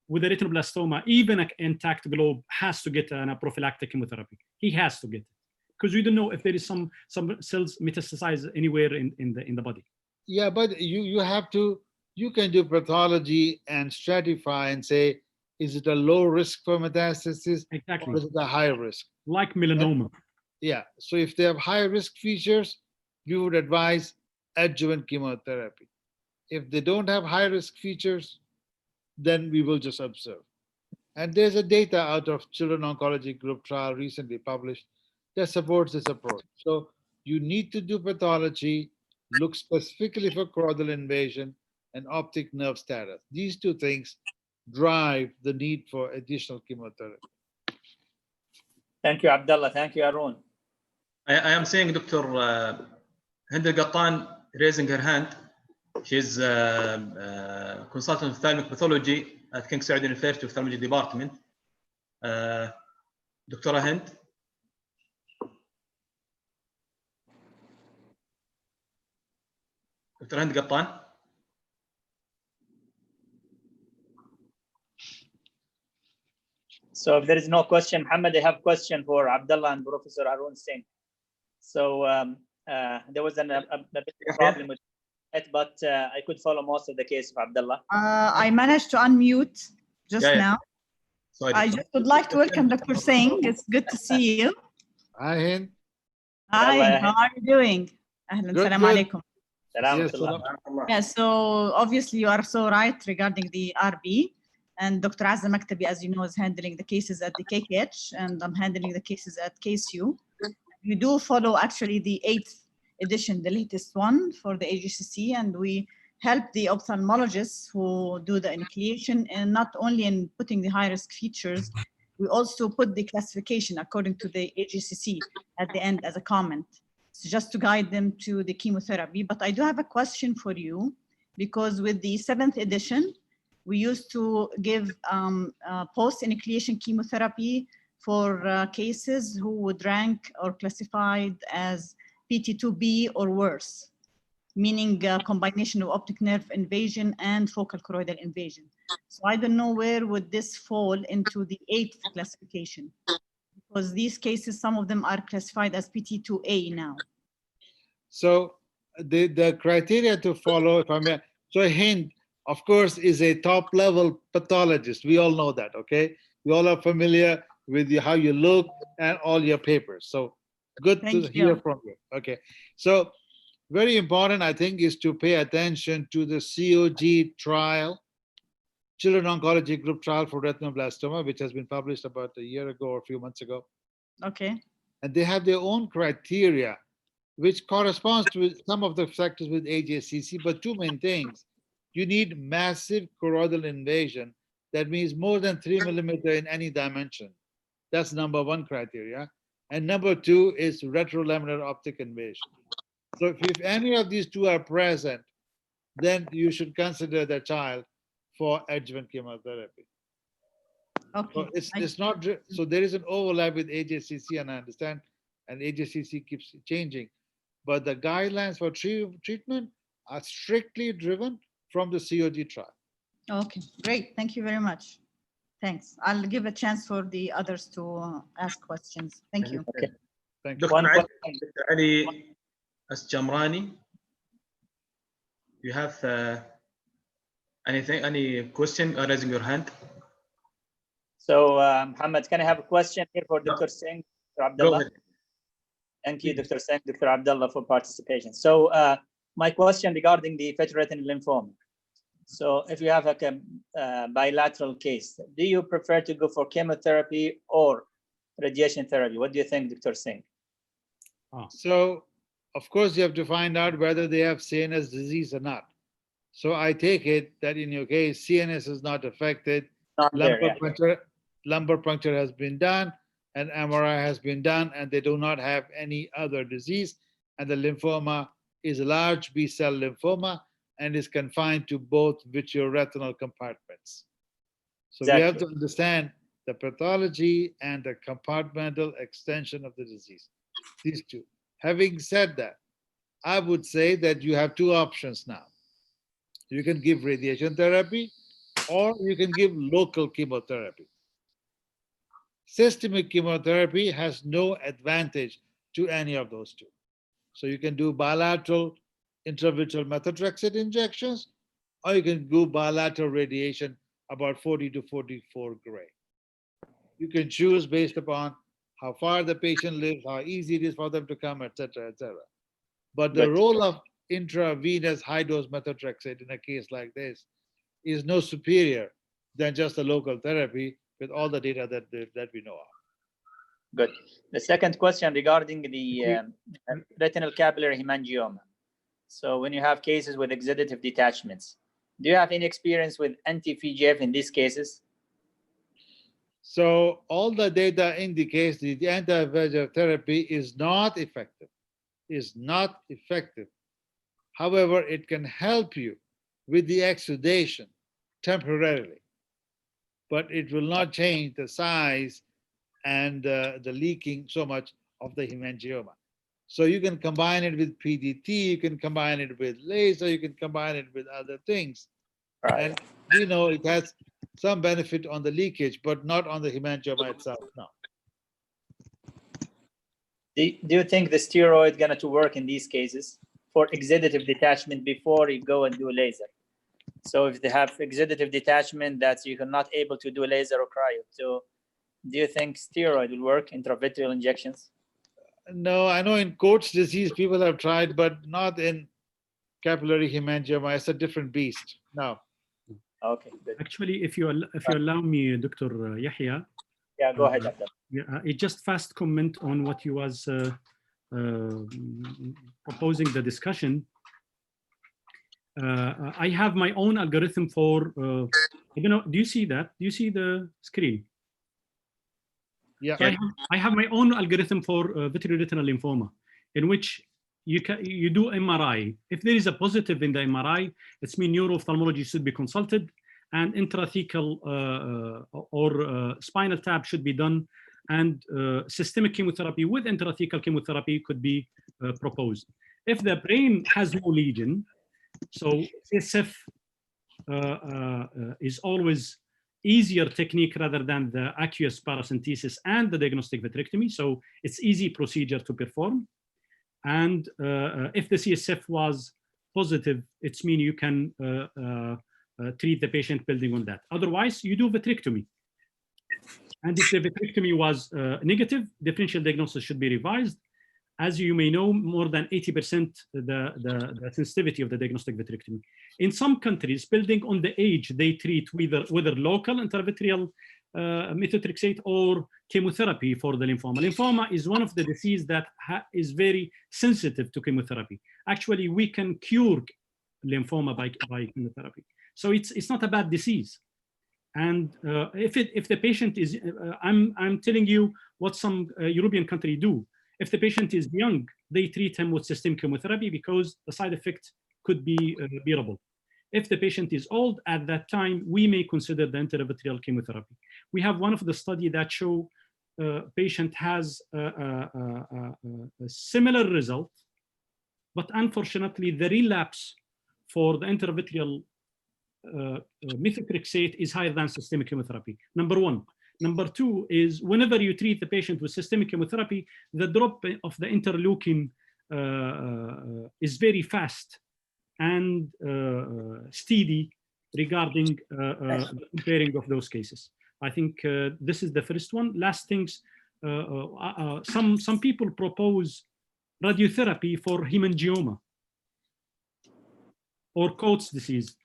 with a retinoblastoma, even an intact globe, has to get a prophylactic chemotherapy. He has to get it, because we don't know if there is some cells metastasize anywhere in the body. Yeah, but you can do pathology and stratify and say, is it a low risk for metastasis? Exactly. Or is it a high risk? Like melanoma. Yeah. So if they have high risk features, we would advise adjuvant chemotherapy. If they don't have high risk features, then we will just observe. And there's a data out of Children Oncology Group trial recently published that supports this approach. So you need to do pathology, look specifically for choroidal invasion and optic nerve status. These two things drive the need for additional chemotherapy. Thank you, Abdullah. Thank you, Arun. I am seeing Dr. Hind Al-Qattan raising her hand. She's a consultant of ophthalmic pathology at King Saud University Ophthalmology Department. Dr. Hind. Dr. Hind Al-Qattan. So if there is no question, Muhammad, I have a question for Abdullah and Professor Arun Singh. So there was a bit of problem with it, but I could follow most of the case of Abdullah. I managed to unmute just now. Sorry. I just would like to welcome Dr. Singh. It's good to see you. Hi, Hind. Hi, how are you doing? Ahlan, salam alaikum. Yes, so obviously you are so right regarding the RB. And Dr. Azza Maktabi, as you know, is handling the cases at the KKH, and I'm handling the cases at KSU. We do follow actually the 8th edition, the latest one for the AGCC, and we help the ophthalmologists who do the enucleation, and not only in putting the high-risk features, we also put the classification according to the AGCC at the end as a comment, so just to guide them to the chemotherapy. But I do have a question for you, because with the 7th edition, we used to give post-enucleation chemotherapy for cases who would rank or classified as PT2B or worse, meaning a combination of optic nerve invasion and focal choroidal invasion. So I don't know where would this fall into the 8th classification, because these cases, some of them are classified as PT2A now. So the criteria to follow, if I may, so a hint, of course, is a top-level pathologist. We all know that, okay? We all are familiar with how you look and all your papers. So good to hear from you. Okay, so very important, I think, is to pay attention to the COG trial, Children Oncology Group Trial for Retinoblastoma, which has been published about a year ago or a few months ago. Okay. And they have their own criteria, which corresponds to some of the factors with AJCC, but two main things. You need massive choroidal invasion. That means more than 3 millimeter in any dimension. That's number one criteria. And number two is retrolaminar optic invasion. So if any of these two are present, then you should consider the child for adjuvant chemotherapy. Okay. So it's not, so there is an overlap with AJCC, and I understand, and AJCC keeps changing. But the guidelines for treatment are strictly driven from the COG trial. Okay, great. Thank you very much. Thanks. I'll give a chance for the others to ask questions. Thank you. Okay. Thank you. Dr. Ali Asjamrani, you have anything, any question or raising your hand? So, Mohammed, can I have a question here for Dr. Singh, Dr. Abdullah? Thank you, Dr. Singh, Dr. Abdullah, for participation. So, my question regarding the vitreoretinal lymphoma. So, if you have a bilateral case, do you prefer to go for chemotherapy or radiation therapy? What do you think, Dr. Singh? So, of course, you have to find out whether they have CNS disease or not. So, I take it that in your case, CNS is not affected. Lumbar puncture has been done, and MRI has been done, and they do not have any other disease. And the lymphoma is a large B-cell lymphoma and is confined to both vitreoretinal compartments. So we have to understand the pathology and the compartmental extension of the disease. These two. Having said that, I would say that you have two options now. You can give radiation therapy, or you can give local chemotherapy. Systemic chemotherapy has no advantage to any of those two. So you can do bilateral intravitreal methotrexate injections, or you can do bilateral radiation about 40 to 44 gray. You can choose based upon how far the patient lives, how easy it is for them to come, etc., etc. But the role of intravenous high-dose methotrexate in a case like this is no superior than just a local therapy with all the data that we know of. Good. The second question regarding the retinal capillary hemangioma. So when you have cases with exudative detachments, do you have any experience with anti-VEGF in these cases? So all the data indicates that the anti-VEGF therapy is not effective. However, it can help you with the exudation temporarily, but it will not change the size and the leaking so much of the hemangioma. So you can combine it with PDT, you can combine it with laser, you can combine it with other things. Right. And we know it has some benefit on the leakage, but not on the hemangioma itself, no. Do you think the steroid going to work in these cases for exudative detachment before you go and do a laser? So if they have exudative detachment that you're not able to do a laser or cryo, so do you think steroid will work, intravitreal injections? No, I know in Coats disease people have tried, but not in capillary hemangioma. It's a different beast. No. Okay, good. Actually, if you allow me, Dr. Yahya. Yeah, go ahead. It just fast comment on what you was proposing the discussion. I have my own algorithm for, do you see that? Do you see the screen? Yeah. So I have my own algorithm for vitreoretinal lymphoma, in which you do MRI. If there is a positive in the MRI, it's mean neuro-ophthalmology should be consulted, and intrathecal or spinal tap should be done, and systemic chemotherapy with intrathecal chemotherapy could be proposed. If the brain has no lesion, so CSF is always easier technique rather than the aqueous paracentesis and the diagnostic vitrectomy. So it's easy procedure to perform. And if the CSF was positive, it's mean you can treat the patient building on that. Otherwise, you do vitrectomy. And if the vitrectomy was negative, differential diagnosis should be revised. As you may know, more than 80% the sensitivity of the diagnostic vitrectomy. In some countries, building on the age, they treat whether local intravitreal methotrexate or chemotherapy for the lymphoma. Lymphoma is one of the diseases that is very sensitive to chemotherapy. Actually, we can cure lymphoma by chemotherapy. So it's not a bad disease. And if the patient is, I'm telling you what some European countries do. If the patient is young, they treat him with systemic chemotherapy because the side effect could be bearable. If the patient is old, at that time, we may consider the intravitreal chemotherapy. We have one of the studies that show patient has a similar result, but unfortunately, the relapse for the intravitreal methotrexate is higher than systemic chemotherapy, number one. Number two is whenever you treat the patient with systemic chemotherapy, the drop of the interleukin is very fast and steady regarding comparing of those cases. I think this is the first one. Last things, some people propose radiotherapy for hemangioma or Coats disease.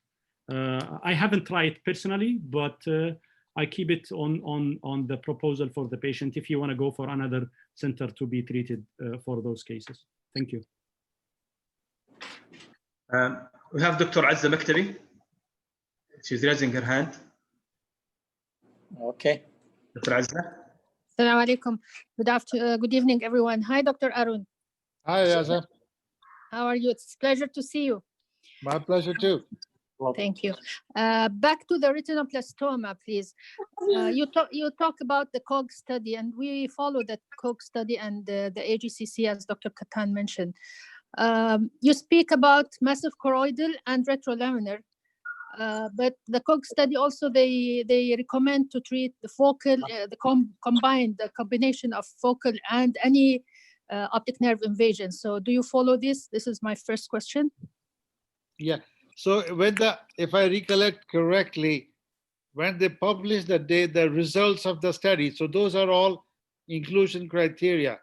I haven't tried it personally, but I keep it on the proposal for the patient if you want to go for another center to be treated for those cases. Thank you. We have Dr. Azza Maktabi. She's raising her hand. Okay. Dr. Azza. Assalamu alaikum. Good evening, everyone. Hi, Dr. Arun. Hi, Azza. How are you? It's a pleasure to see you. My pleasure too. Thank you. Back to the retinoblastoma, please. You talk about the COG study, and we follow that COG study and the AGCC, as Dr. Tonton mentioned. You speak about massive choroidal and retrolaminar, but the COG study also they recommend to treat the focal, the combination of focal and any optic nerve invasion. So do you follow this? This is my first question. Yeah. So if I recollect correctly, when they published the results of the study, so those are all inclusion criteria.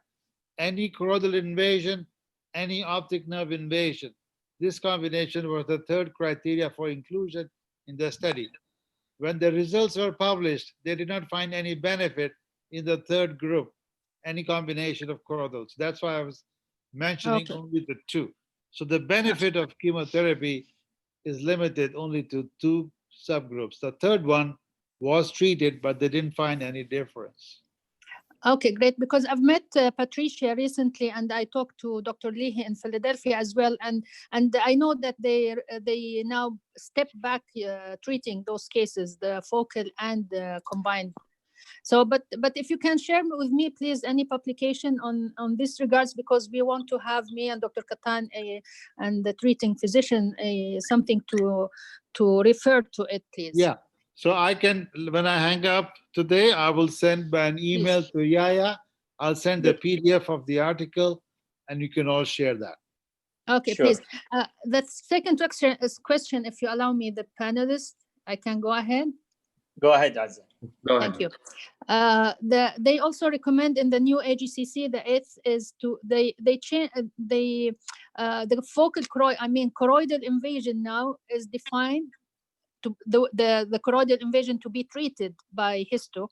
Any choroidal invasion, any optic nerve invasion. This combination was the third criteria for inclusion in the study. When the results were published, they did not find any benefit in the third group, any combination of choroidals. That's why I was mentioning only the two. So the benefit of chemotherapy is limited only to two subgroups. The third one was treated, but they didn't find any difference. Okay, great. Because I've met Patricia recently, and I talked to Dr. Leahy in Philadelphia as well, and I know that they now step back treating those cases, the focal and combined. So, but if you can share with me, please, any publication on this regards, because we want to have me and Dr. Tonton and the treating physician something to refer to it, please. Yeah. So I can, when I hang up today, I will send by an email to Yaya. I'll send the PDF of the article, and you can all share that. Okay, sure. Please. The second question, if you allow me, the panelists, I can go ahead. Go ahead, Azza. Go ahead. Thank you. They also recommend in the new AGCC, the eighth is to the focal choroidal invasion now is defined to the choroidal invasion to be treated by histo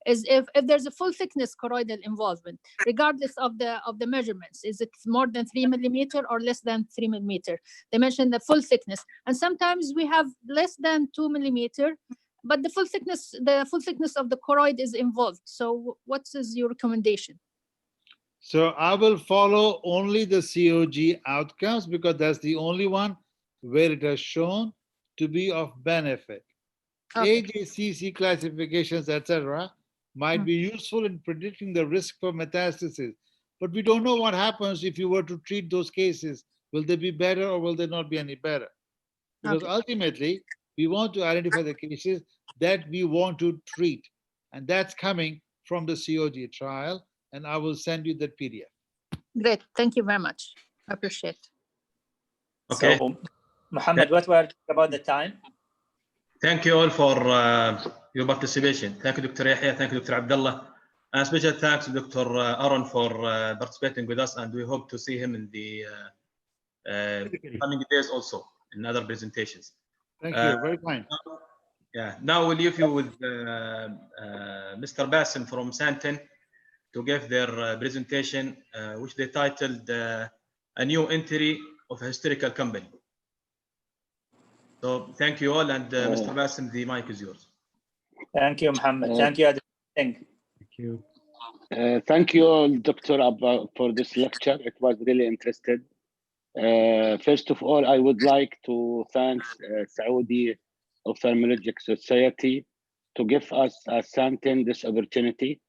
is if there's a full thickness choroidal involvement, regardless of the measurements. Is it more than 3 millimeter or less than 3 millimeter? They mentioned the full thickness, and sometimes we have less than 2 millimeter, but the full thickness of the choroid is involved. So what is your recommendation? So I will follow only the COG outcomes, because that's the only one where it has shown to be of benefit. Okay. AGCC classifications, etc., might be useful in predicting the risk for metastasis, but we don't know what happens if you were to treat those cases. Will they be better or will they not be any better? Because ultimately, We want to identify the cases that we want to treat. And that's coming from the COG trial. And I will send you that PDF. Great. Thank you very much. I appreciate it. Okay. So, Mohammed, what were about the time? Thank you all for your participation. Thank you, Dr. Yahya. Thank you, Dr. Abdullah. And special thanks to Dr. Aaron for participating with us, and we hope to see him in the coming days also in other presentations. Thank you. Very kind. Yeah. Now we'll leave you with Mr. Bassem from Santen to give their presentation, which they titled "A New Entry of a Historical Company." So thank you all, and Mr. Bassem, the mic is yours. Thank you, Mohammed. Thank you. Thank you. Thank you all, Dr. Abba, for this lecture. It was really interesting. First of all, I would like to thank Saudi Ophthalmologic Society to give us as Santen this opportunity.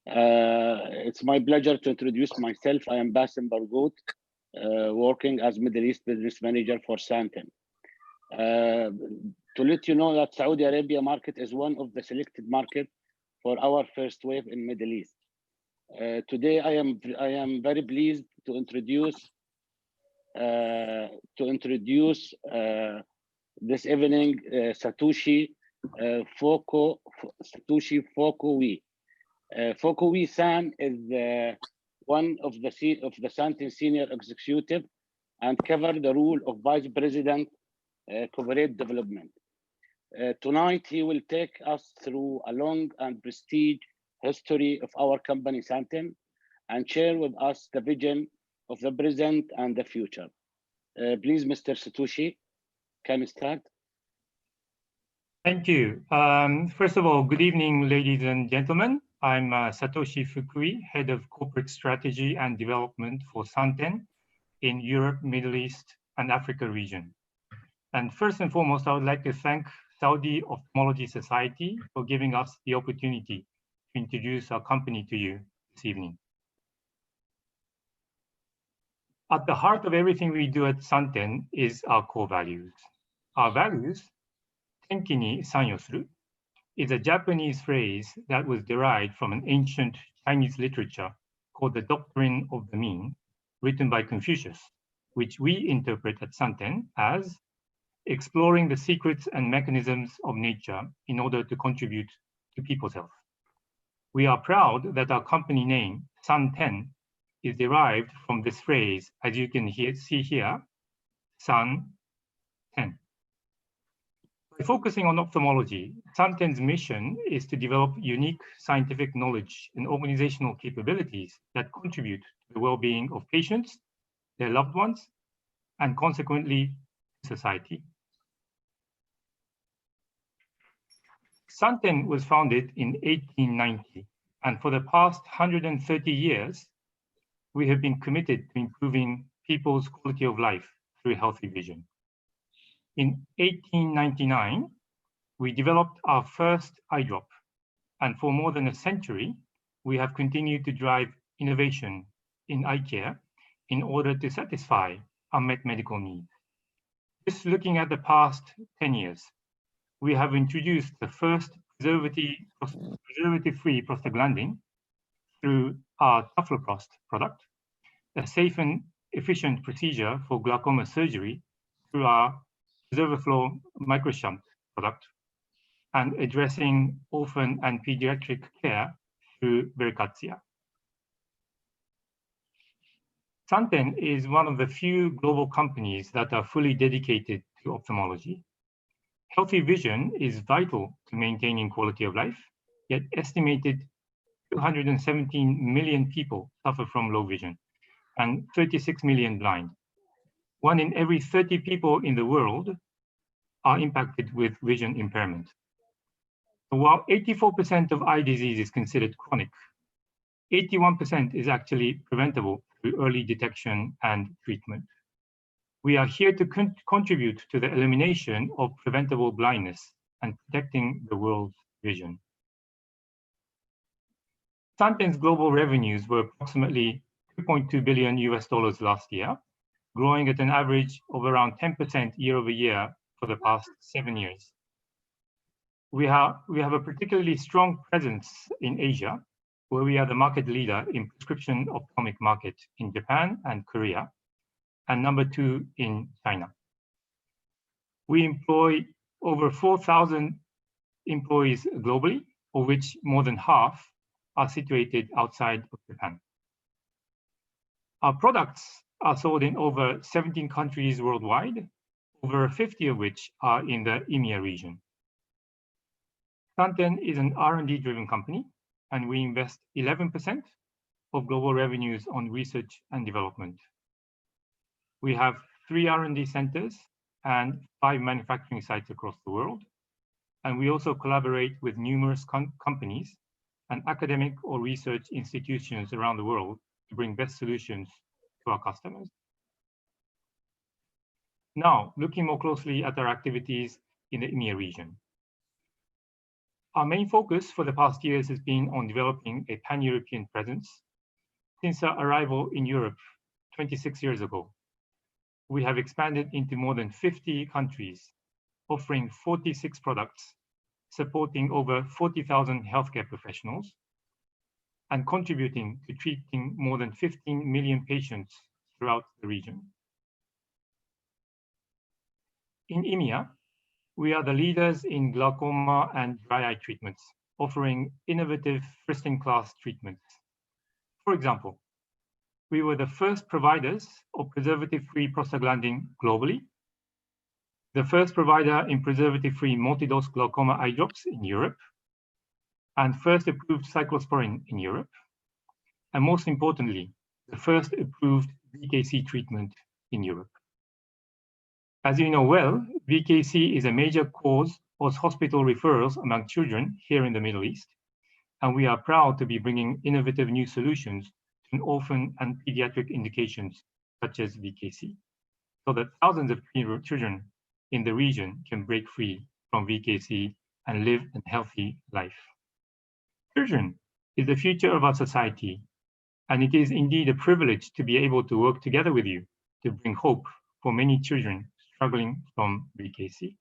It's my pleasure to introduce myself. I am Bassem Bargout, working as Middle East Business Manager for Santen. To let you know that Saudi Arabia market is one of the selected markets for our first wave in Middle East. Today, I am very pleased to introduce this evening Satoshi Fokui. Fokui-san is one of the Santen senior executive and covered the role of Vice President Corporate Development. Tonight, he will take us through a long and prestige history of our company Santen and share with us the vision of the present and the future. Please, Mr. Satoshi, can you start? Thank you. First of all, good evening, ladies and gentlemen. I'm Satoshi Fukui, Head of Corporate Strategy and Development for Santen in Europe, Middle East, and Africa region. And first and foremost, I would like to thank Saudi Ophthalmology Society for giving us the opportunity to introduce our company to you this evening. At the heart of everything we do at Santen is our core values. Our values, Tenki ni sanyo suru, is a Japanese phrase that was derived from an ancient Chinese literature called the Doctrine of the Mean, written by Confucius, which we interpret at Santen as exploring the secrets and mechanisms of nature in order to contribute to people's health. We are proud that our company name, Santen, is derived from this phrase, as you can see here, San-ten. By focusing on ophthalmology, Santen's mission is to develop unique scientific knowledge and organizational capabilities that contribute to the well-being of patients, their loved ones, and consequently, society. Santen was founded in 1890, and for the past 130 years, we have been committed to improving people's quality of life through healthy vision. In 1899, we developed our first eye drop, and for more than a century, we have continued to drive innovation in eye care in order to satisfy unmet medical needs. Just looking at the past 10 years, we have introduced the first preservative-free prostaglandin through our Tafloprost product, a safe and efficient procedure for glaucoma surgery through our PreservaFlow microshunt product, and addressing orphan and pediatric care through Vericazia. Santen is one of the few global companies that are fully dedicated to ophthalmology. Healthy vision is vital to maintaining quality of life, yet estimated 217 million people suffer from low vision and 36 million blind. 1 in every 30 people in the world are impacted with vision impairment. So while 84% of eye disease is considered chronic, 81% is actually preventable through early detection and treatment. We are here to contribute to the elimination of preventable blindness and protecting the world's vision. Santen's global revenues were approximately $2.2 billion last year, growing at an average of around 10% year over year for the past 7 years. We have a particularly strong presence in Asia, where we are the market leader in prescription ophthalmic market in Japan and Korea, and number 2 in China. We employ over 4,000 employees globally, of which more than half are situated outside of Japan. Our products are sold in over 17 countries worldwide, over 50 of which are in the Amia region. Tonton is an R&D driven company, and we invest 11% of global revenues on research and development. We have 3 R&D centers and 5 manufacturing sites across the world. And we also collaborate with numerous companies and academic or research institutions around the world to bring best solutions to our customers. Now, looking more closely at our activities in the Amia region. Our main focus for the past years has been on developing a pan-European presence. Since our arrival in Europe 26 years ago, we have expanded into more than 50 countries, offering 46 products, supporting over 40,000 healthcare professionals, and contributing to treating more than 15 million patients throughout the region. In Amia, we are the leaders in glaucoma and dry eye treatments, offering innovative first-in-class treatments. For example, we were the first providers of preservative-free prostaglandin globally, the first provider in preservative-free multi-dose glaucoma eye drops in Europe, and first approved cyclosporin in Europe, and most importantly, the first approved VKC treatment in Europe. As you know well, VKC is a major cause of hospital referrals among children here in the Middle East, and we are proud to be bringing innovative new solutions to orphan and pediatric indications such as VKC, so that thousands of children in the region can break free from VKC and live a healthy life. Children is the future of our society, and it is indeed a privilege to be able to work together with you to bring hope for many children struggling from VKC.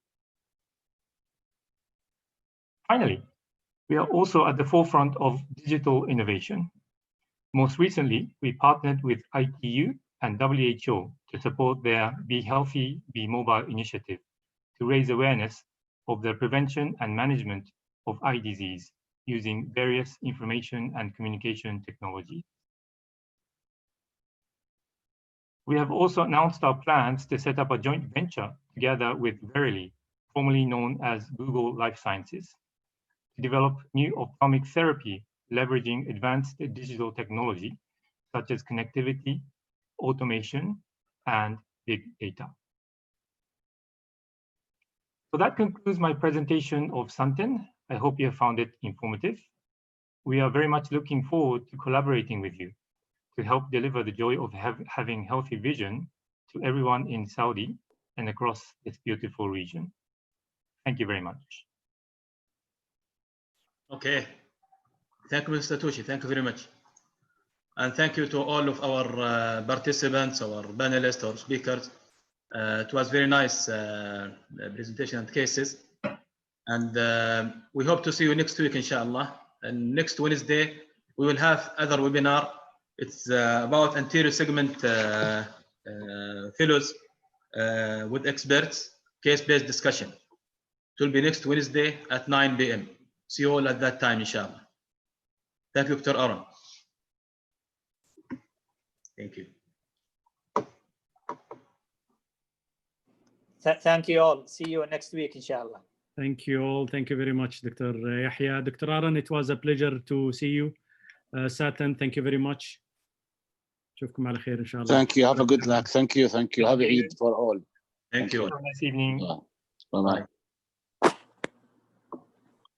Finally, we are also at the forefront of digital innovation. Most recently, we partnered with ITU and WHO to support their Be Healthy, Be Mobile initiative to raise awareness of the prevention and management of eye disease using various information and communication technology. We have also announced our plans to set up a joint venture together with Verily, formerly known as Google Life Sciences, to develop new ophthalmic therapy leveraging advanced digital technology such as connectivity, automation, and big data. So that concludes my presentation of Tonton. I hope you have found it informative. We are very much looking forward to collaborating with you to help deliver the joy of having healthy vision to everyone in Saudi and across this beautiful region. Thank you very much. Okay. Thank you, Mr. Tushi. Thank you very much. And thank you to all of our participants, our panelists, our speakers. It was very nice presentation and cases. And we hope to see you next week, inshallah. And next Wednesday, we will have other webinar. It's about anterior segment fellows with experts, case-based discussion. It will be next Wednesday at 9 p.m. See you all at that time, inshallah. Thank you, Dr. Aaron. Thank you. Thank you all. See you next week, inshallah. Thank you all. Thank you very much, Dr. Yahya. Dr. Aaron, it was a pleasure to see you. Tonton, thank you very much. نشوفكم على خير إن شاء الله. Thank you. Have a good luck. Thank you. Thank you. Have a Eid for all. Thank you. Have a nice evening. Bye-bye.